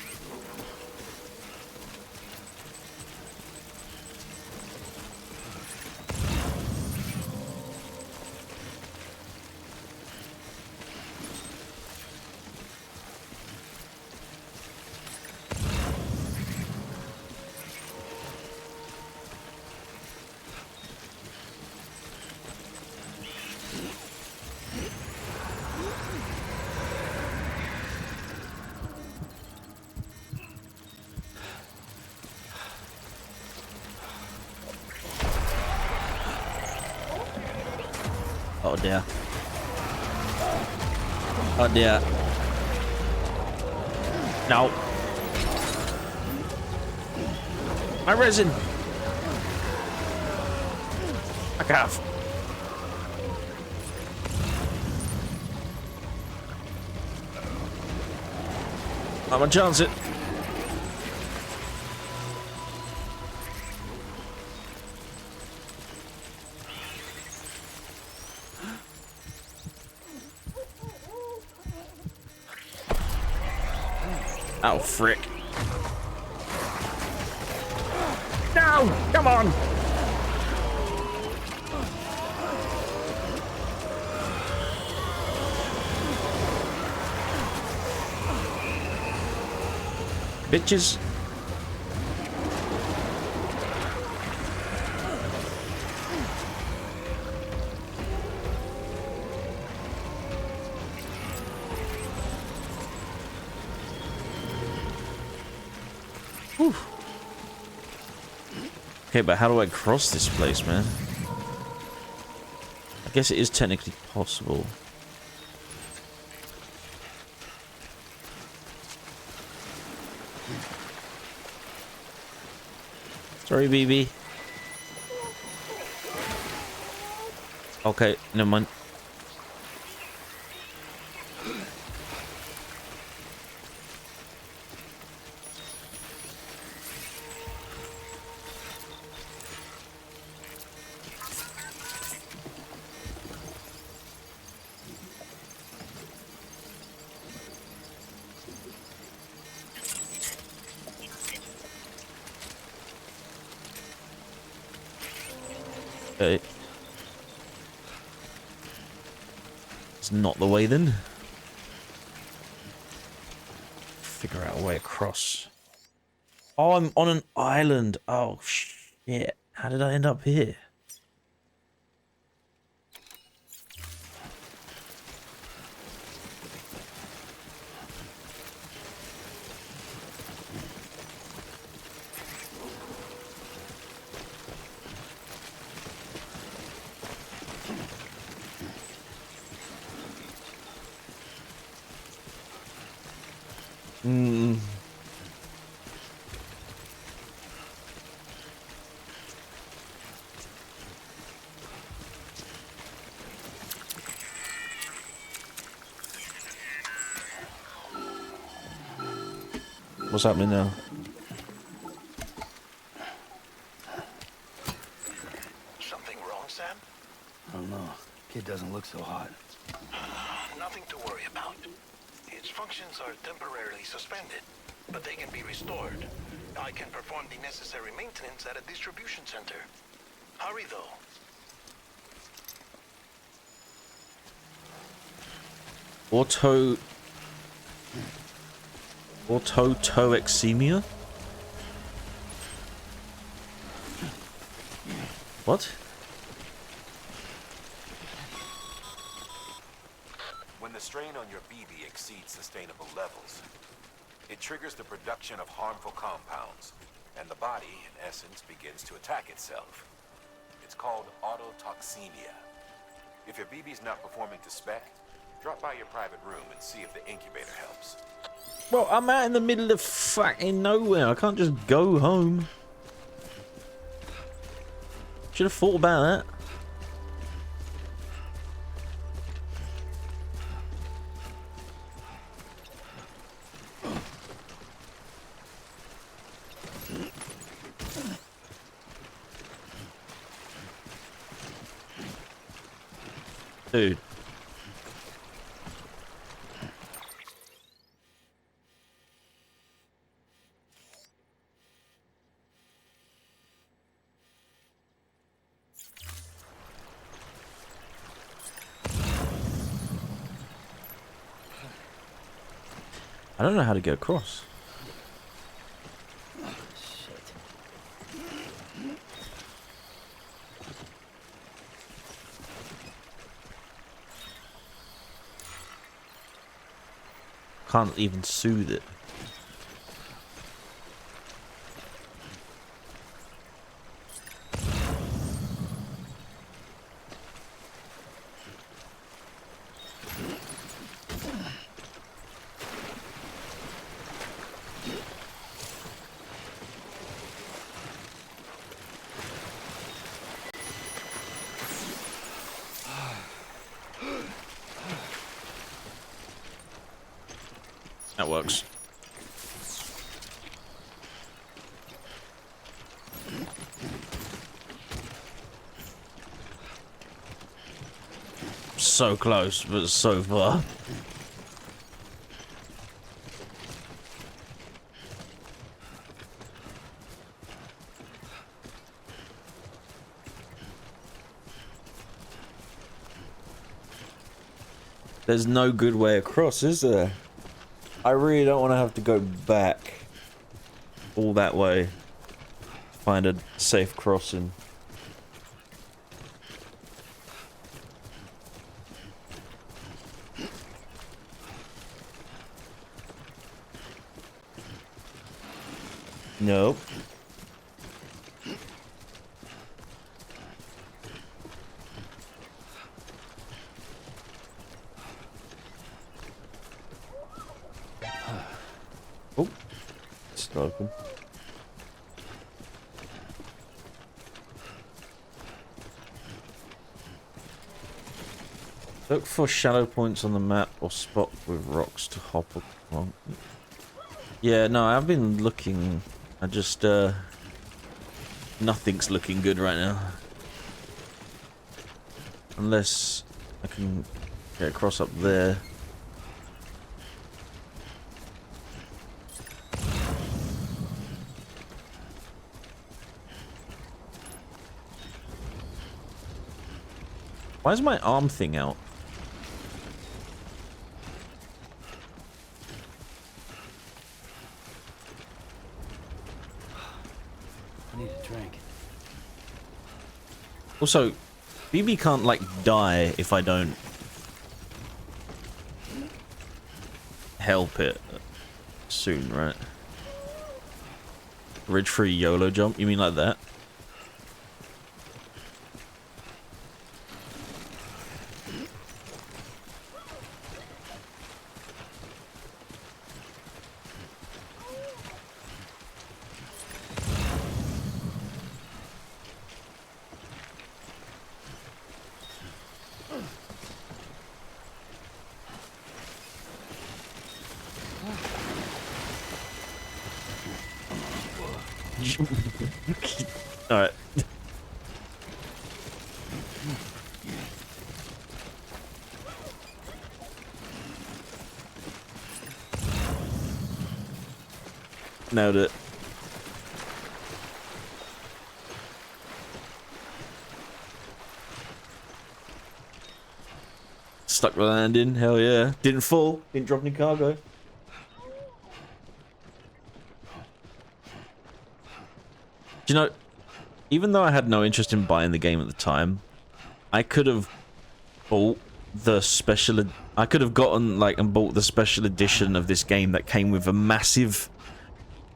Oh dear. Oh dear. No. My resin. Fuck off. I'm gonna chance it. Oh, frick. No! Come on! Bitches. Whew. Okay, but how do I cross this place, man? I guess it is technically possible. Sorry, BB. Okay, never mind. Okay. It's not the way then. Figure out a way across. Oh, I'm on an island. Oh, shit. How did I end up here? What's happening now? Something wrong, Sam? I don't know. Kid doesn't look so hot. Nothing to worry about. Its functions are temporarily suspended, but they can be restored. I can perform the necessary maintenance at a distribution center. Hurry, though. Autotoxemia? What? When the strain on your BB exceeds sustainable levels, it triggers the production of harmful compounds, and the body, in essence, begins to attack itself. It's called autotoxemia. If your BB's not performing to spec, drop by your private room and see if the incubator helps. Well, I'm out in the middle of fucking nowhere. I can't just go home. Should have thought about that. Dude. I don't know how to get across. Can't even soothe it. That works. So close, but so far. There's no good way across, is there? I really don't want to have to go back all that way to find a safe crossing. Nope. Oh, it's not open. Look for shadow points on the map or spot with rocks to hop along. Yeah, no, I've been looking. I just, nothing's looking good right now. Unless I can get across up there. Why is my arm thing out? I need a drink. Also, BB can't, like, die if I don't help it soon, right? Ridge free YOLO jump? You mean like that? Alright. Nailed it. Stuck the landing, hell yeah. Didn't fall, didn't drop any cargo. Do you know, even though I had no interest in buying the game at the time, I could have bought the special... I could have gotten, like, and bought the special edition of this game that came with a massive,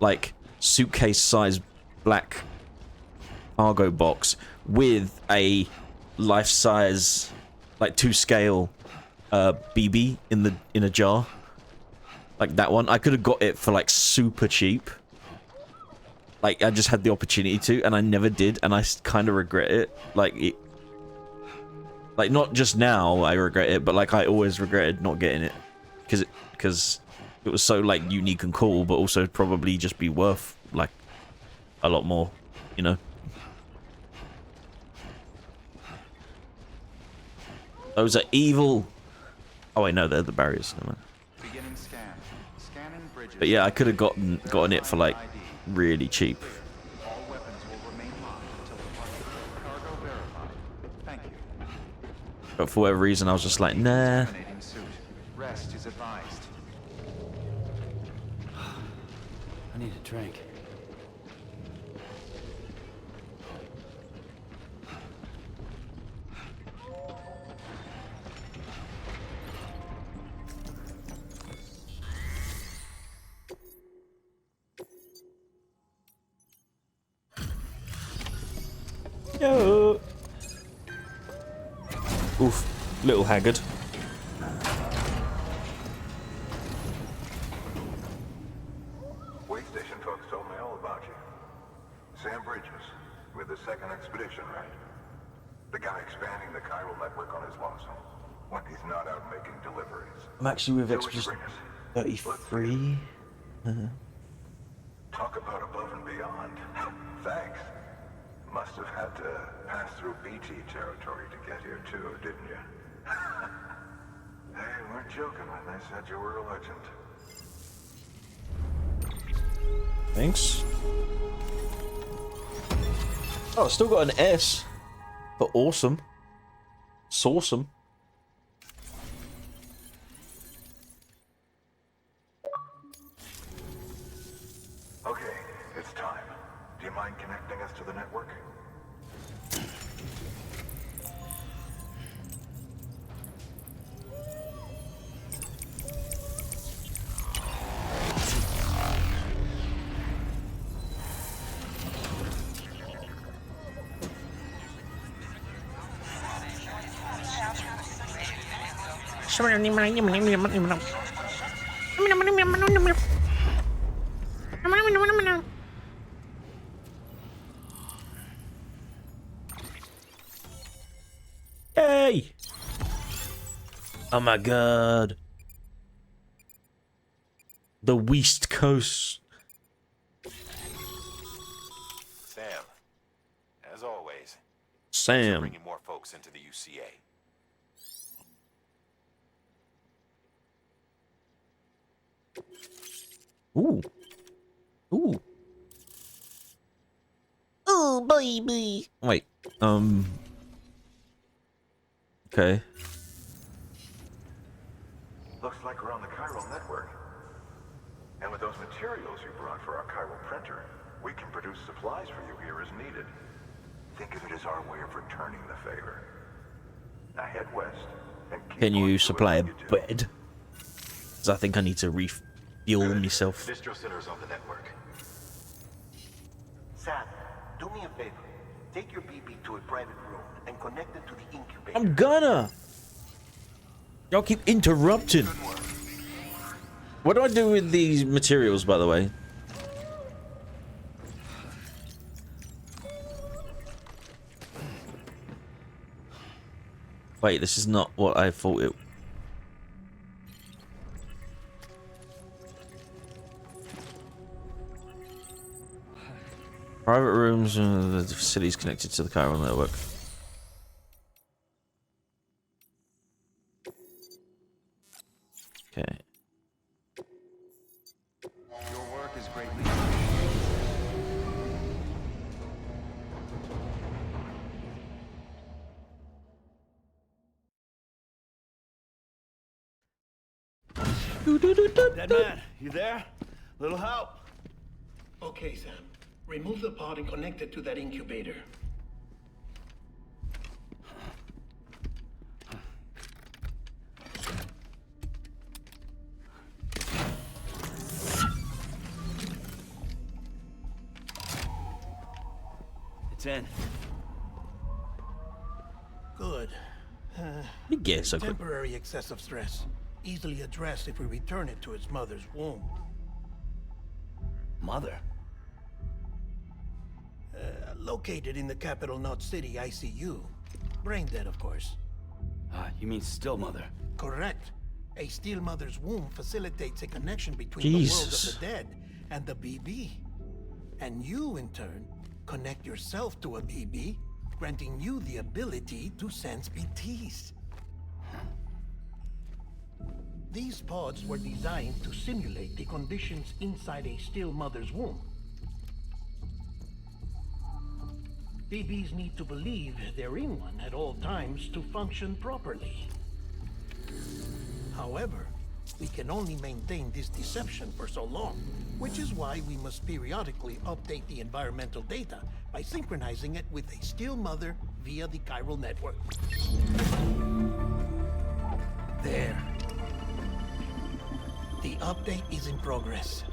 like, suitcase-sized black cargo box with a life-size, like, 2-scale BB in a jar. Like that one. I could have got it for, like, super cheap. Like, I just had the opportunity to, and I never did, and I kind of regret it. Like, not just now I regret it, but, like, I always regretted not getting it. Because it was so, like, unique and cool, but also probably just be worth, like, a lot more, you know? Those are evil. Oh wait, no, they're the barriers. Never mind. Beginning scan. Scanning bridges. But yeah, I could have gotten it for like really cheap. All weapons will remain locked until departure. Cargo verified. Thank you. But for whatever reason, I was just like, nah. Terminating suit. Rest is advised. I need a drink. Yo. Oof, little haggard. Way station folks told me all about you. Sam Bridges, with the second expedition, right? The guy expanding the chiral network on his lonesome, when he's not out making deliveries. I'm actually with So what'd you Expedition bring us? 33. Talk about above and beyond. Thanks. Must have had to pass through BT territory to get here too, didn't you? They weren't joking when they said you were a legend. Thanks. Oh, still got an S for awesome. Sawsome. Okay, it's time. Do you mind connecting us to the network? Yay! Oh my god. The West Coast. Sam, as always, Sam. bringing more folks into the UCA. Ooh. Ooh. Ooh, baby. Wait. Okay. Looks like we're on the chiral network. And with those materials you brought for our chiral printer, we can produce supplies for you here as needed. Think of it as our way of returning the favor. Now head west and keep Can on you doing supply a what you do. bed? Because I think I need to refuel myself. Distro center's on the network. Sam, do me a favor. Take your BB to a private room and connect it to the incubator. I'm gonna. Y'all keep interrupting. What do I do with these materials, by the way? Wait, this is not what I thought it. Private rooms, the facilities connected to the chiral network. Okay. Your work is greatly Dead man, you there? Little help. Okay, Sam. Remove the pod and connect it to that incubator. It's in. Good. You get so quick. Temporary excessive stress. Easily addressed if we return it to its mother's womb. Mother? Located in the capital Knot City ICU. Brain dead, of course. You mean still mother? Correct. A still mother's womb facilitates a connection between Jesus. the world of the dead and the BB. And you, in turn, connect yourself to a BB, granting you the ability to sense BTs. These pods were designed to simulate the conditions inside a still mother's womb. Babies need to believe they're in one at all times to function properly. However, we can only maintain this deception for so long, which is why we must periodically update the environmental data by synchronizing it with a still mother via the chiral network. There. The update is in progress.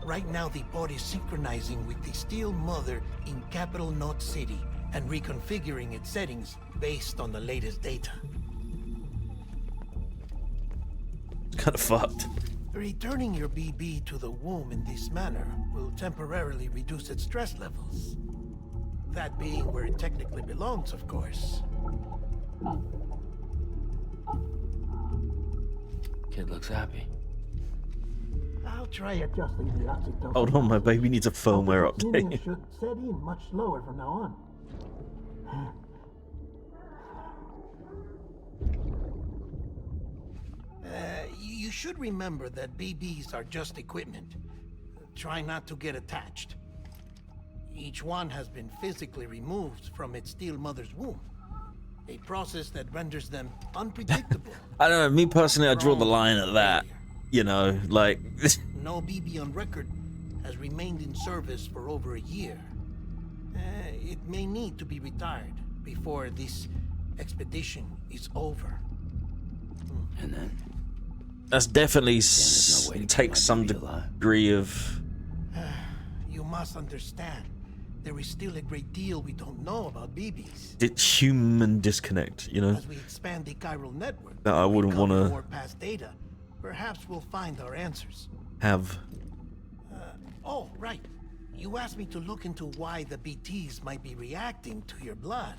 Right now, the pod is synchronizing with the still mother in Capital Knot City and reconfiguring its settings based on the latest data. Kind of fucked. Returning your BB to the womb in this manner will temporarily reduce its stress levels. That being where it technically belongs, of course. Kid looks happy. I'll try adjusting the oxytocin. Hold on, my baby needs a firmware update. Should set in much slower from now on. You should remember that BBs are just equipment. Try not to get attached. Each one has been physically removed from its still mother's womb. A process that renders them unpredictable. I don't know, me personally, I draw the line at that. You know, like... No BB on record has remained in service for over a year. It may need to be retired before this expedition is over. And then? That's definitely no way to takes some degree of... You must understand, there is still a great deal we don't know about BBs. human disconnect, you know? As we expand the chiral network, that I wouldn't want to... more past data, perhaps we'll find our answers. have. Oh, right. You asked me to look into why the BTs might be reacting to your blood.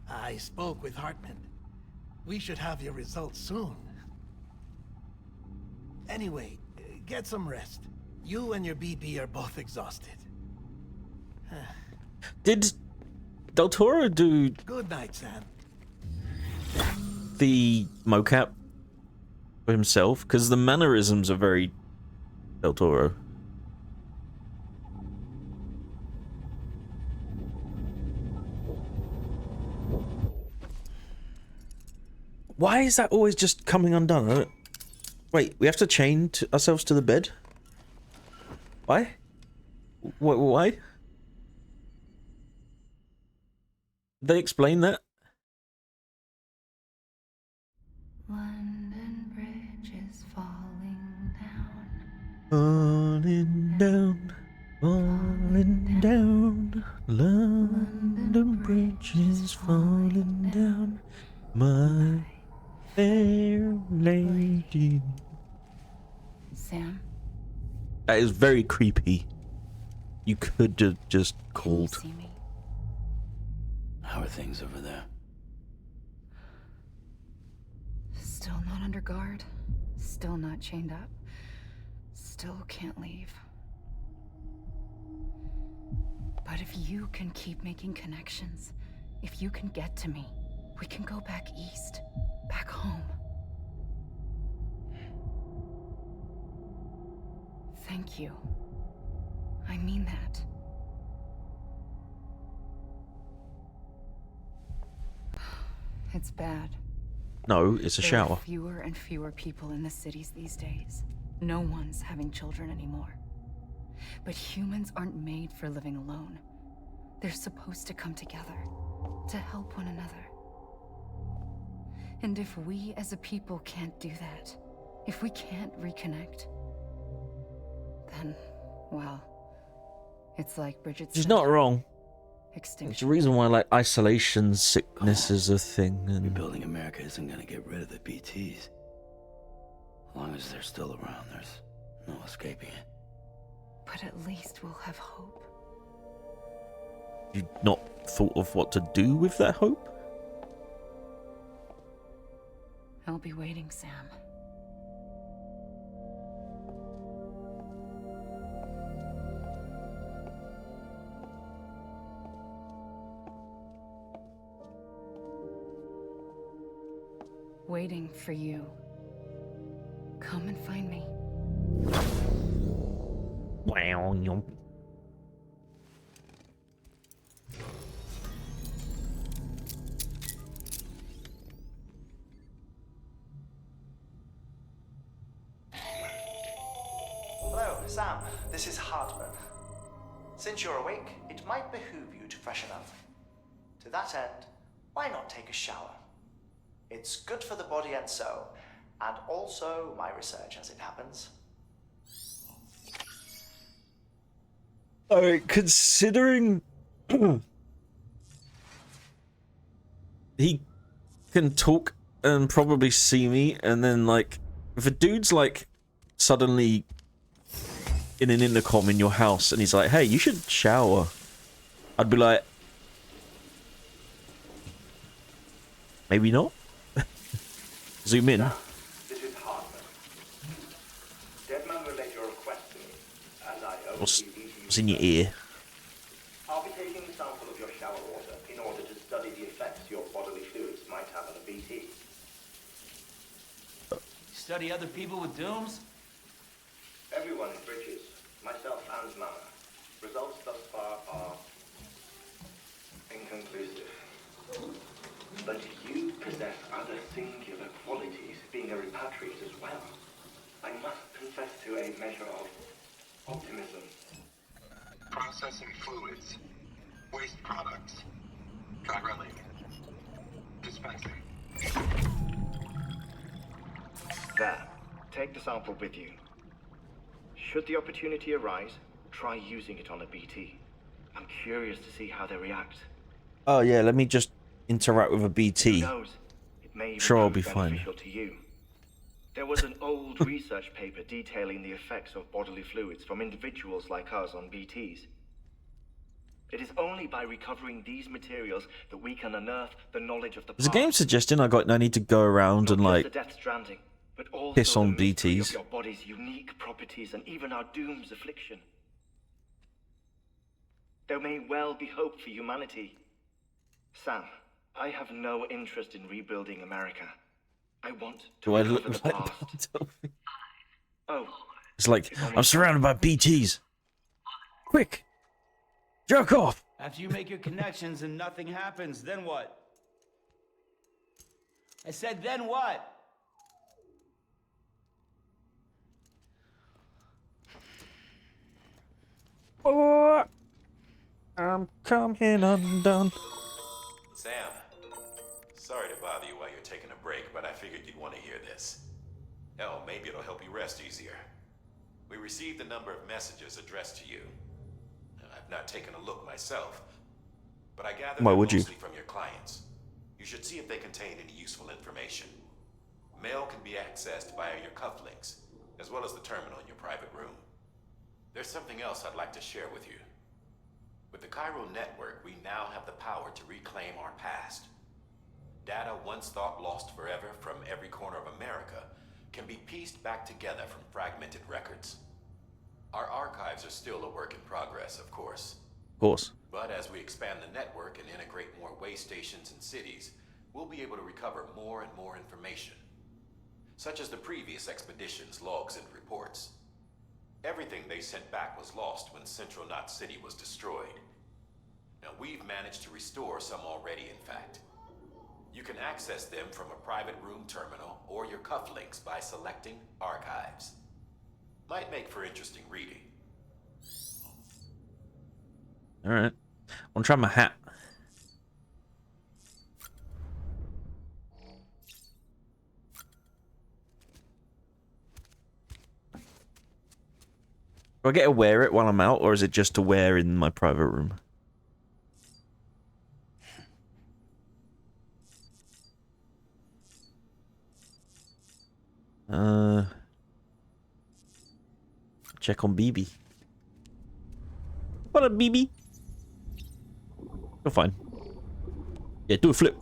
I spoke with Hartman. We should have your results soon. Anyway, get some rest. You and your BB are both exhausted. Did Del Toro do Good night, Sam. the mocap for himself? Because the mannerisms are very Del Toro. Why is that always just coming undone? I don't... Wait, we have to chain ourselves to the bed? Why? Why? They explain that? London Bridge is falling down. Falling down, falling down. London Bridge is falling down. My fair lady. Sam? That is very creepy. You could have just called. Can you see me? How are things over there? Still not under guard. Still not chained up. Still can't leave. But if you can keep making connections, if you can get to me, we can go back east, back home. Thank you. I mean that. It's bad. No, it's a There shower. are fewer and fewer people in the cities these days. No one's having children anymore. But humans aren't made for living alone. They're supposed to come together, to help one another. And if we as a people can't do that, if we can't reconnect, then, well, it's like Bridget said. She's not wrong. Extinction. It's the reason why, like, isolation sickness is a thing. And Rebuilding America isn't gonna get rid of the BTs. As long as they're still around, there's no escaping it. But at least we'll have hope. you've not thought of what to do with that hope? I'll be waiting, Sam. Waiting for you. come and find me. Wow. Hello, Sam. This is Hartman. Since you're awake, it might behoove you to freshen up. To that end, why not take a shower? It's good for the body and soul, and also my research as it happens. Considering he can talk and probably see me, and then like if a dude's like suddenly in an intercom in your house and he's like, hey, you should shower, I'd be like, maybe not. Zoom in. This is Hartman. Deadman relayed your request to me, and I What's in your ear? I'll be taking a sample of your shower water in order to study the effects your bodily fluids might have on a BT. Study other people with dooms? Everyone in Bridges, myself and Mama. Results thus far are inconclusive. But you possess other singular qualities, being a repatriate as well. I must confess to a measure of optimism. Processing fluids. Waste products. Chiralic. Dispensing. There. Take the sample with you. Should the opportunity arise, try using it on a BT. I'm curious to see how they react. Oh yeah, let me just interact with a BT. Who knows? It may even Sure, I'll be prove fine. beneficial to you. There was an old research paper detailing the effects of bodily fluids from individuals like us on BTs. It is only by recovering these materials that we can unearth the knowledge of the There's a past. game suggesting I need to go around and Not just like the Death Stranding, but also piss on the mystery of BTs. your body's unique properties and even our doom's affliction. There may well be hope for humanity. Sam, I have no interest in rebuilding America. I want to Do I recover look the like past. Oh, It's like, I'm surrounded by BTs. Quick! Jerk off! After you make your connections and nothing happens, then what? I said, then what? Oh, I'm coming undone. Sam, sorry to bother you while you're taking a break, but I figured you'd want to hear this. Hell, maybe it'll help you rest easier. We received a number of messages addressed to you. I've not taken a look myself, but I gather Why they're would you? mostly from your clients. You should see if they contain any useful information. Mail can be accessed via your cufflinks, as well as the terminal in your private room. There's something else I'd like to share with you. With the Chiral Network, we now have the power to reclaim our past. Data once thought lost forever from every corner of America can be pieced back together from fragmented records. Our archives are still a work in progress, of course. Of course. But as we expand the network and integrate more way stations and cities, we'll be able to recover more and more information, such as the previous expedition's logs and reports. Everything they sent back was lost when Central Knot City was destroyed. Now, we've managed to restore some already, in fact. You can access them from a private room terminal or your cufflinks by selecting Archives. Might make for interesting reading. Alright. I'll try my hat. Do I get to wear it while I'm out, or is it just to wear in my private room? Check on BB. What up, BB? You're fine. Yeah, do a flip.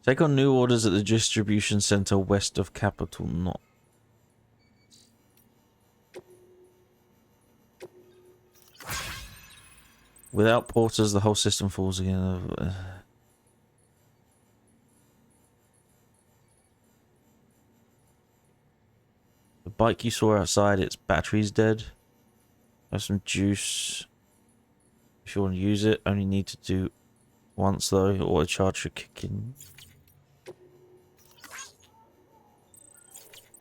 Take on new orders at the distribution center west of Capital Knot. Without porters, the whole system falls again. The bike you saw outside, its battery's dead. Have some juice. If you want to use it, only need to do once though. Auto charge should kick in.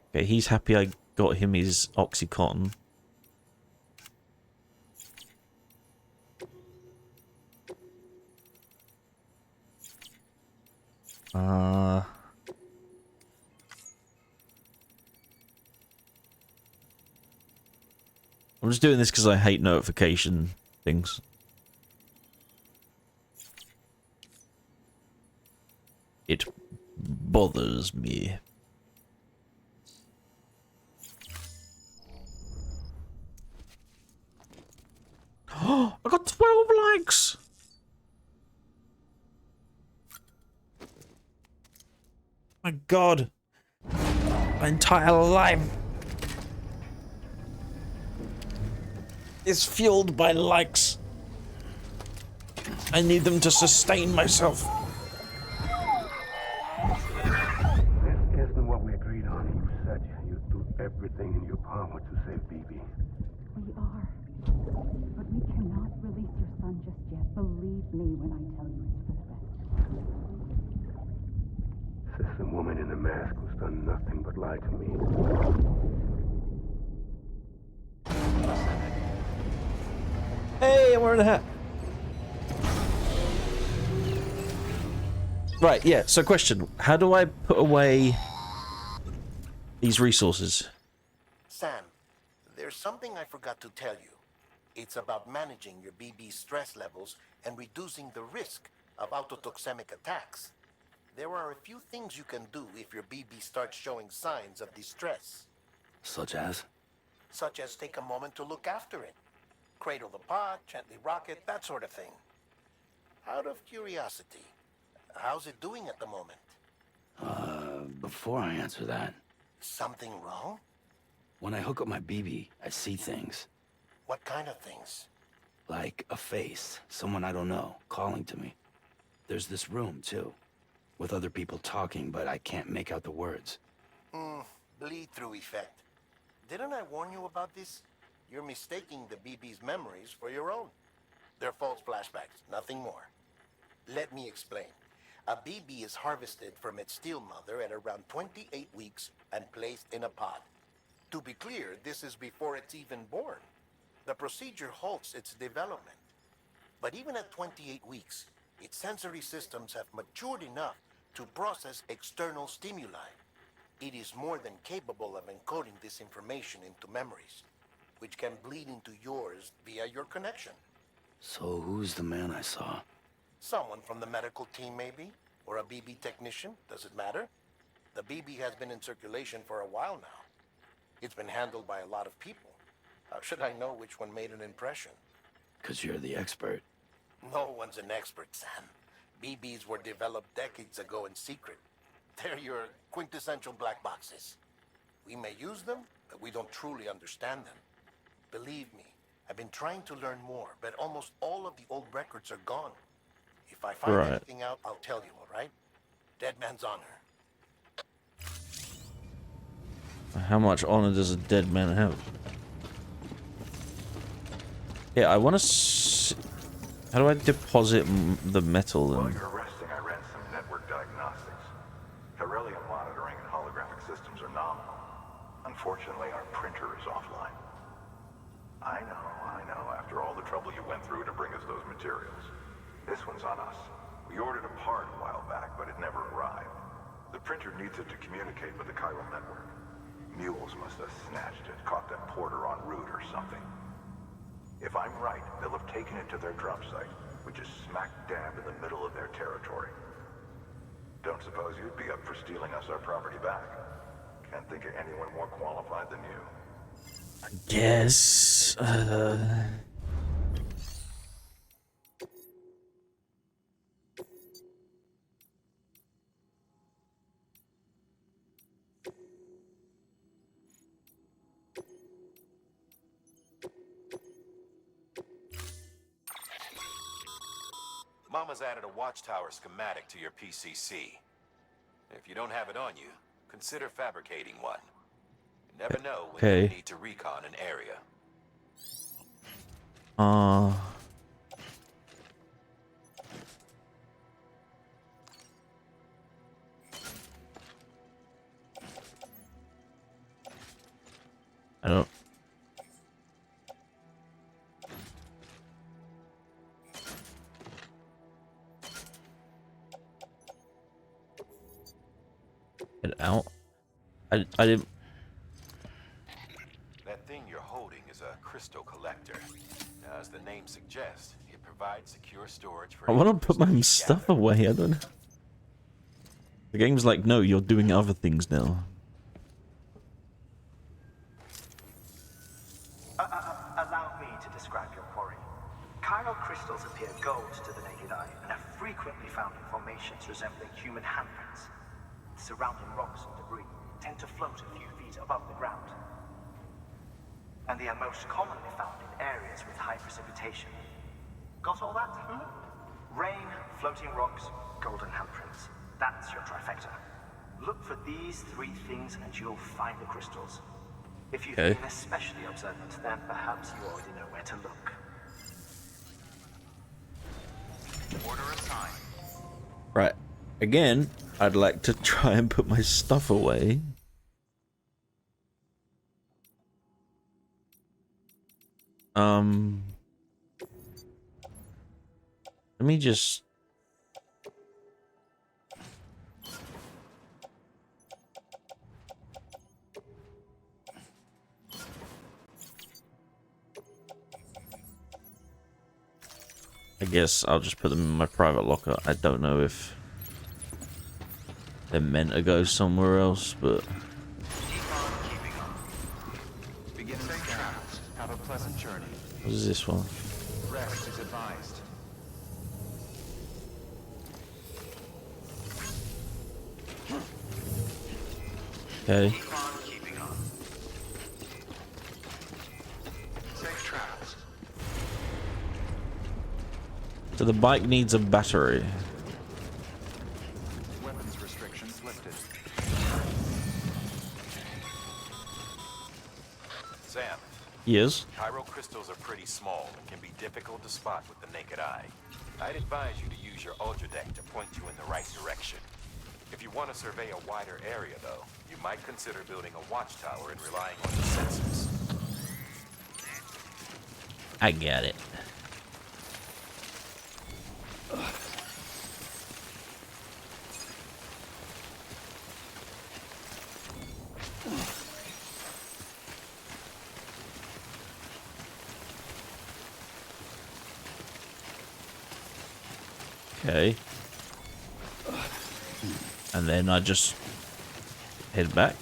Okay, he's happy I got him his Oxycontin. I'm just doing this because I hate notification things. It bothers me. Oh, I got 12 likes! My god. My entire life is fueled by likes. I need them to sustain myself. This isn't what we agreed on. You said you'd do everything in your power to save BB. We are. But we cannot release your son just yet. Believe me when I tell you it's for the best. This woman in the mask who's done nothing but lie to me. Hey, I'm wearing a hat. Right, yeah, so question. How do I put away these resources? Sam, there's something I forgot to tell you. It's about managing your BB stress levels and reducing the risk of autotoxemic attacks. There are a few things you can do if your BB starts showing signs of distress. Such as? Such as take a moment to look after it. Cradle the pot, gently rock it, that sort of thing. Out of curiosity, how's it doing at the moment? Before I answer that. Something wrong? When I hook up my BB, I see things. What kind of things? Like a face, someone I don't know, calling to me. There's this room, too, with other people talking, but I can't make out the words. Bleed-through effect. Didn't I warn you about this? You're mistaking the BB's memories for your own. They're false flashbacks, nothing more. Let me explain. A BB is harvested from its steel mother at around 28 weeks and placed in a pod. To be clear, this is before it's even born. The procedure halts its development. But even at 28 weeks, its sensory systems have matured enough to process external stimuli. It is more than capable of encoding this information into memories, which can bleed into yours via your connection. So who's the man I saw? Someone from the medical team, maybe? Or a BB technician? Does it matter? The BB has been in circulation for a while now. It's been handled by a lot of people. How should I know which one made an impression? 'Cause you're the expert. No one's an expert, Sam. BBs were developed decades ago in secret. They're your quintessential black boxes. We may use them, but we don't truly understand them. Believe me, I've been trying to learn more, but almost all of the old records are gone. If I find anything out, I'll tell you, all right? Dead man's honor. How much honor does a dead man have? Yeah, I want to. How do I deposit the metal? While you're resting, I ran some network diagnostics. Beryllium monitoring and holographic systems are nominal. Unfortunately, our printer is offline. I know. After all the trouble you went through to bring us those materials. This one's on us. We ordered a part a while back, but it never arrived. The printer needs it to communicate with the chiral network. Mules must have snatched it, caught that porter en route or something. If I'm right, they'll have taken it to their drop site, which is smack dab in the middle of their territory. Don't suppose you'd be up for stealing us our property back? Can't think of anyone more qualified than you. I guess. Mama's added a watchtower schematic to your PCC. If you don't have it on you, consider fabricating one. You never know when you need to recon an area. I don't. Get out. I didn't. That thing you're holding is a crystal collector. Now, as the name suggests, it provides secure storage for. I want to put my stuff away. I don't know. The game's like, no, you're doing other things now. Allow me to describe your quarry. Chiral crystals appear gold to the naked eye and are frequently found in formations resembling human handprints. Surrounding rocks and debris tend to float a few feet above the ground. And they are most commonly found in areas with high precipitation. Got all that? Rain, floating rocks, golden handprints. That's your trifecta. Look for these three things and you'll find the crystals. If you've been especially observant, then perhaps you already know where to look. Order assigned. Right. Again, I'd like to try and put my stuff away. Let me just... I guess I'll just put them in my private locker. I don't know if they're meant to go somewhere else, but... Begin safe travels. Have a pleasant journey. What is this one? Rest is advised. Okay. Keeping on. Safe travels. So the bike needs a battery. Weapons restrictions lifted. Sam. Yes. Chiral crystals are pretty small and can be difficult to spot with the naked eye. I'd advise you to use your ultra deck to point you in the right direction. If you want to survey a wider area, though, you might consider building a watchtower and relying on the sensors. I get it. Okay. And then I just head back.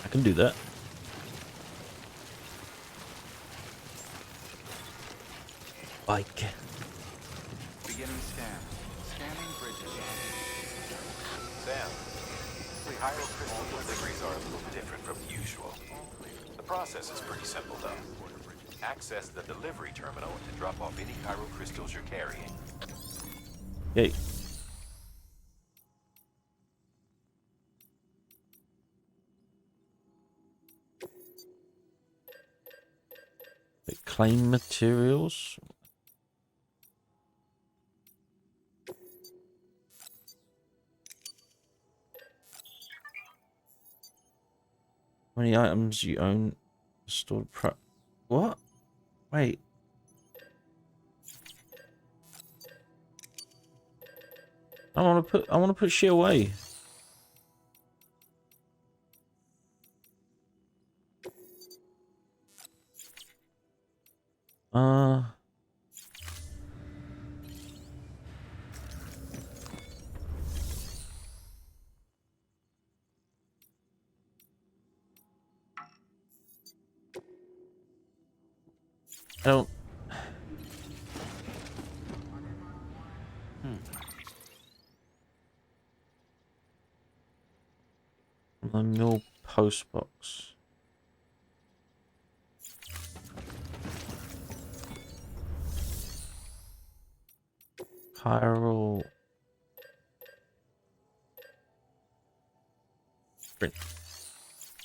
I can do that. Bike. Beginning scan. Scanning bridges. Sam, the chiral crystal deliveries are a little different from usual. The process is pretty simple, though. Access the delivery terminal to drop off any chiral crystals you're carrying. Okay. Claim materials. How many items you own? Stored pro. What? Wait. I want to put shit away. I don't. The mill post box. Chiral print.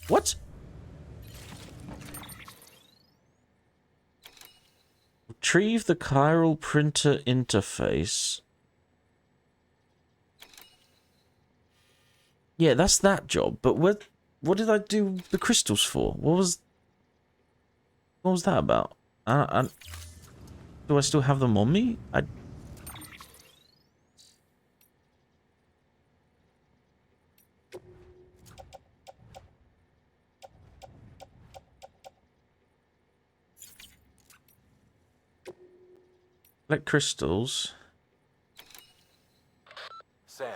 What? Retrieve the chiral printer interface. Yeah, that's that job. But what did I do the crystals for? What was that about? Do I still have them on me? Collect crystals. Sam,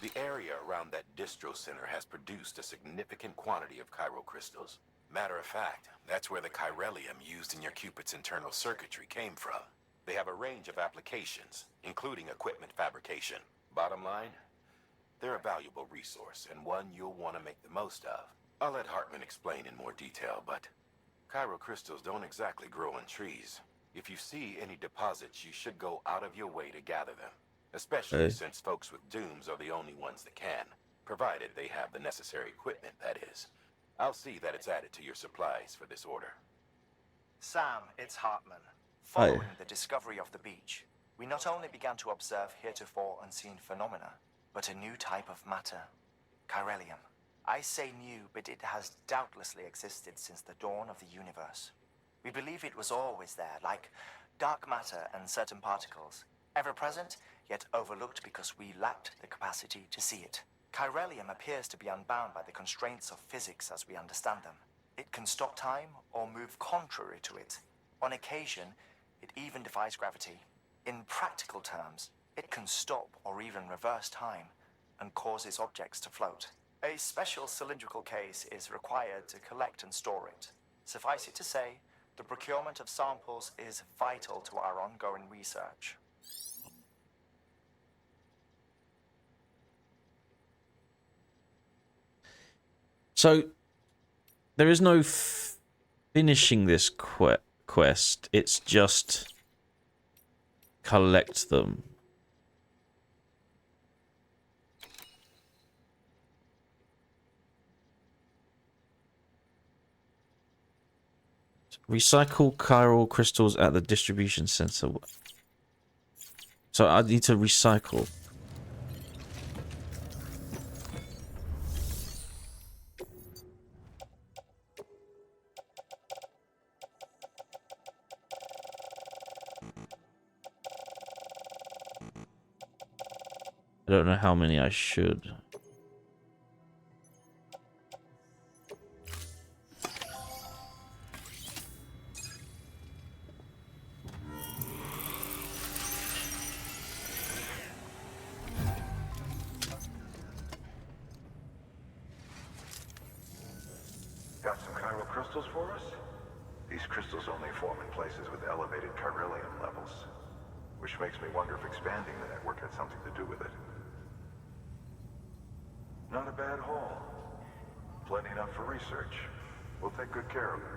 the area around that distro center has produced a significant quantity of chiral crystals. Matter of fact, that's where the chiralium used in your Cupid's internal circuitry came from. They have a range of applications, including equipment fabrication. Bottom line, they're a valuable resource and one you'll want to make the most of. I'll let Hartman explain in more detail, but chiral crystals don't exactly grow on trees. If you see any deposits, you should go out of your way to gather them. Especially since folks with dooms are the only ones that can. Provided they have the necessary equipment, that is. I'll see that it's added to your supplies for this order. Sam, it's Hartman. Following the discovery of the beach, we not only began to observe heretofore unseen phenomena, but a new type of matter. Chiralium. I say new, but it has doubtlessly existed since the dawn of the universe. We believe it was always there, like dark matter and certain particles. Ever present, yet overlooked because we lacked the capacity to see it. Chiralium appears to be unbound by the constraints of physics as we understand them. It can stop time or move contrary to it. On occasion, it even defies gravity. In practical terms, it can stop or even reverse time and causes objects to float. A special cylindrical case is required to collect and store it. Suffice it to say, the procurement of samples is vital to our ongoing research. So, there is no finishing this quest. It's just collect them. Recycle chiral crystals at the distribution center. So I need to recycle. I don't know how many I should. Got some chiral crystals for us? These crystals only form in places with elevated chiralium levels, which makes me wonder if expanding the network had something to do with it. Not a bad haul. Plenty enough for research. We'll take good care of it.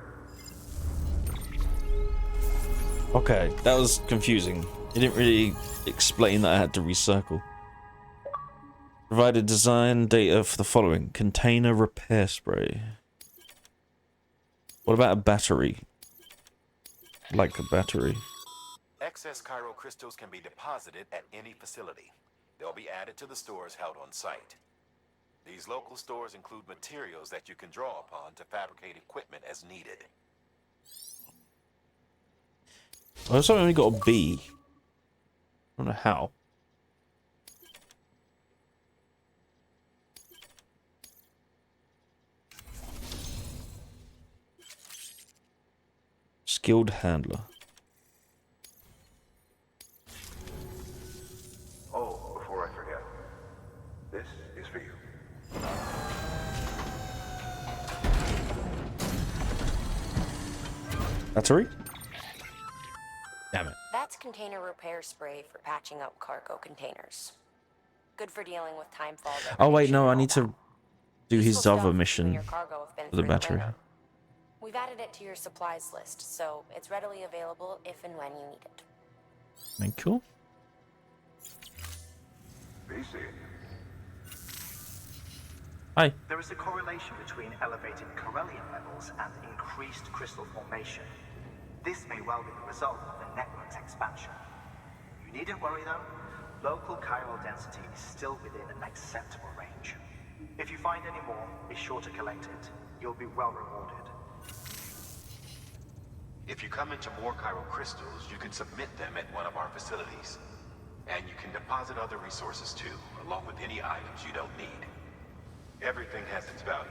Okay, that was confusing. It didn't really explain that I had to recycle. Provided design data for the following. Container repair spray. What about a battery? Like a battery. Excess chiral crystals can be deposited at any facility. They'll be added to the stores held on site. These local stores include materials that you can draw upon to fabricate equipment as needed. I also only got a B. I don't know how. Skilled handler. Oh, before I forget, this is for you. Battery? Damn it. That's container repair spray for patching up cargo containers. Good for dealing with time fall. Oh wait, no, I need to do his Useful other stuff mission when your cargo have been for the through battery. winter. We've added it to your supplies list, so it's readily available if and when you need it. Thank you. Hi. There is a correlation between elevated Corellium levels and increased crystal formation. This may well be the result of the network's expansion. You needn't worry though. Local chiral density is still within an acceptable range. If you find any more, be sure to collect it. You'll be well rewarded. If you come into more chiral crystals, you can submit them at one of our facilities. And you can deposit other resources too, along with any items you don't need. Everything has its value.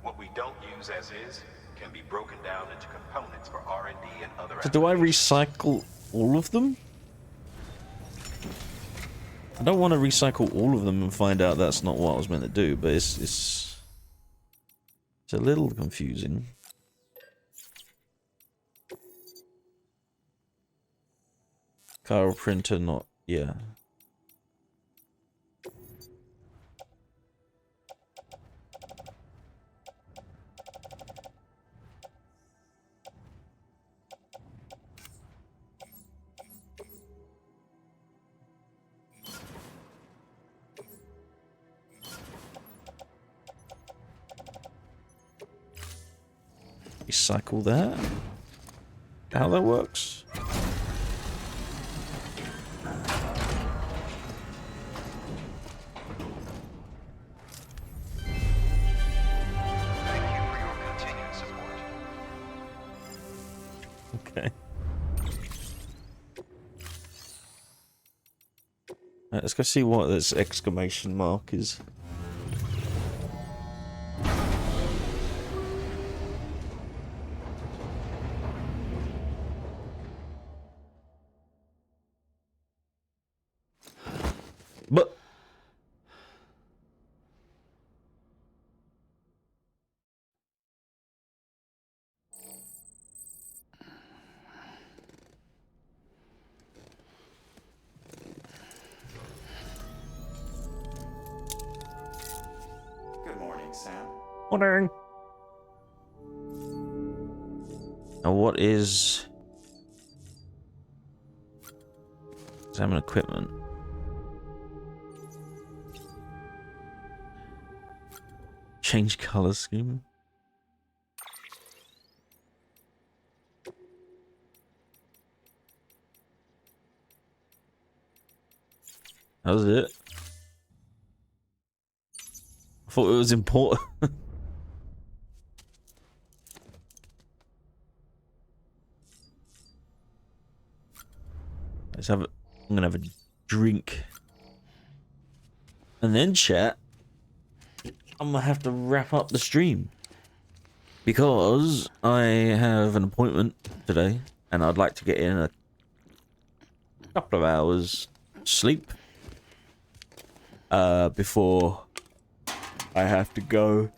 What we don't use as is can be broken down into components for R&D and other So do I recycle all of them? I don't want to recycle all of them and find out that's not what I was meant to do, but it's a little confusing. Chiral printer, not, yeah. Recycle that. How that works? Okay. Right, let's go see what this exclamation mark is. But Good morning, Sam. Morning. Now what is examine equipment? Change color scheme. That was it. I thought it was important. Let's have it. I'm gonna have a drink. And then chat. I'm gonna have to wrap up the stream. Because I have an appointment today. And I'd like to get in a couple of hours sleep. Before I have to go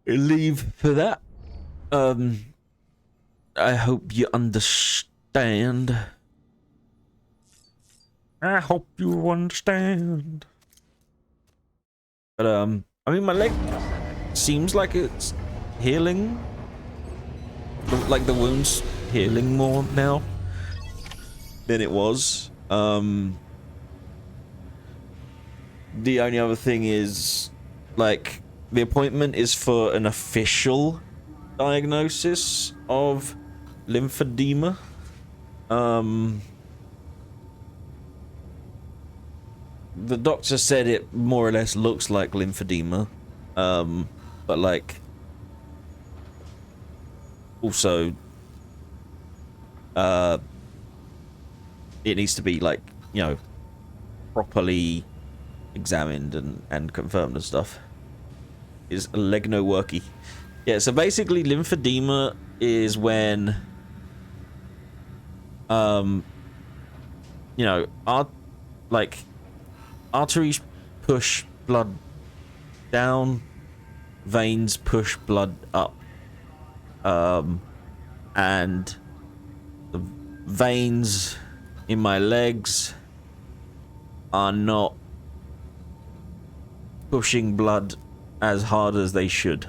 leave for that. I hope you understand. I hope you understand. But I mean, my leg seems like it's healing. Like the wound's healing more now than it was. The only other thing is, like, the appointment is for an official diagnosis of lymphedema. The doctor said it more or less looks like lymphedema, but like, also, it needs to be, like, you know, properly examined and confirmed and stuff. Is legno worky. Yeah, so basically lymphedema is when you know, arteries push blood down, veins push blood up, and the veins in my legs are not pushing blood as hard as they should.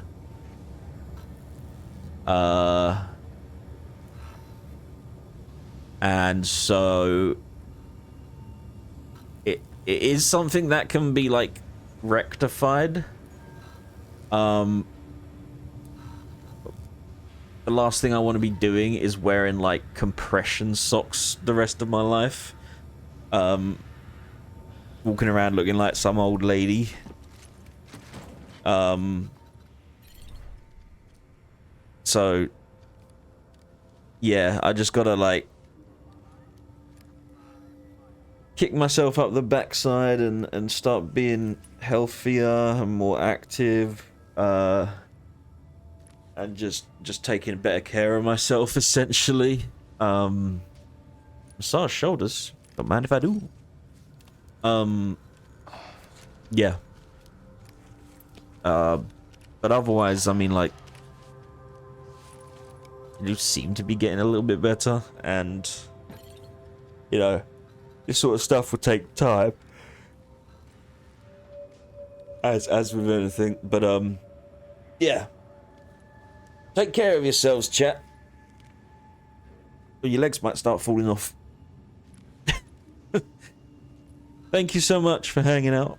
And so it is something that can be like rectified. The last thing I want to be doing is wearing like compression socks the rest of my life. Walking around looking like some old lady. So yeah, I just gotta like kick myself up the backside and start being healthier and more active, and just taking better care of myself essentially. Massage shoulders, don't mind if I do. Yeah. But otherwise, I mean, like, you seem to be getting a little bit better, and you know, this sort of stuff will take time, as with anything. But yeah, take care of yourselves, chat, or your legs might start falling off. Thank you so much for hanging out.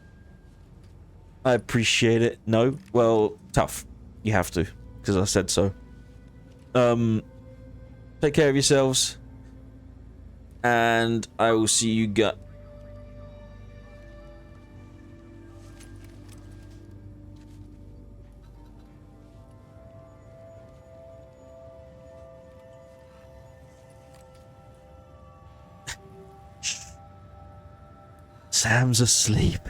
I appreciate it. No, well, tough. You have to, because I said so. Take care of yourselves, and I will see you guys. Sam's asleep.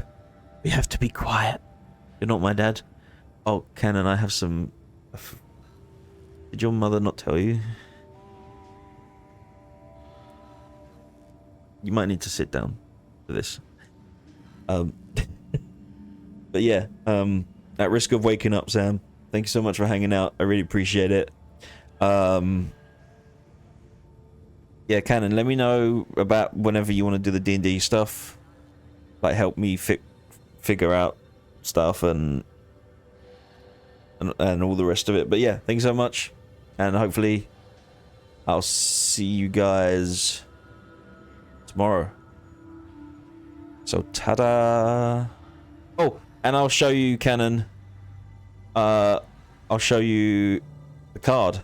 We have to be quiet. You're not my dad. Oh, Canon, I have some... Did your mother not tell you? You might need to sit down for this. But yeah, at risk of waking up, Sam, thank you so much for hanging out. I really appreciate it. Yeah, Canon, let me know about whenever you want to do the D&D stuff. Like, help me figure out stuff and all the rest of it. But yeah, thanks so much, and hopefully I'll see you guys tomorrow. So ta-da! Oh, and I'll show you, Canon. I'll show you the card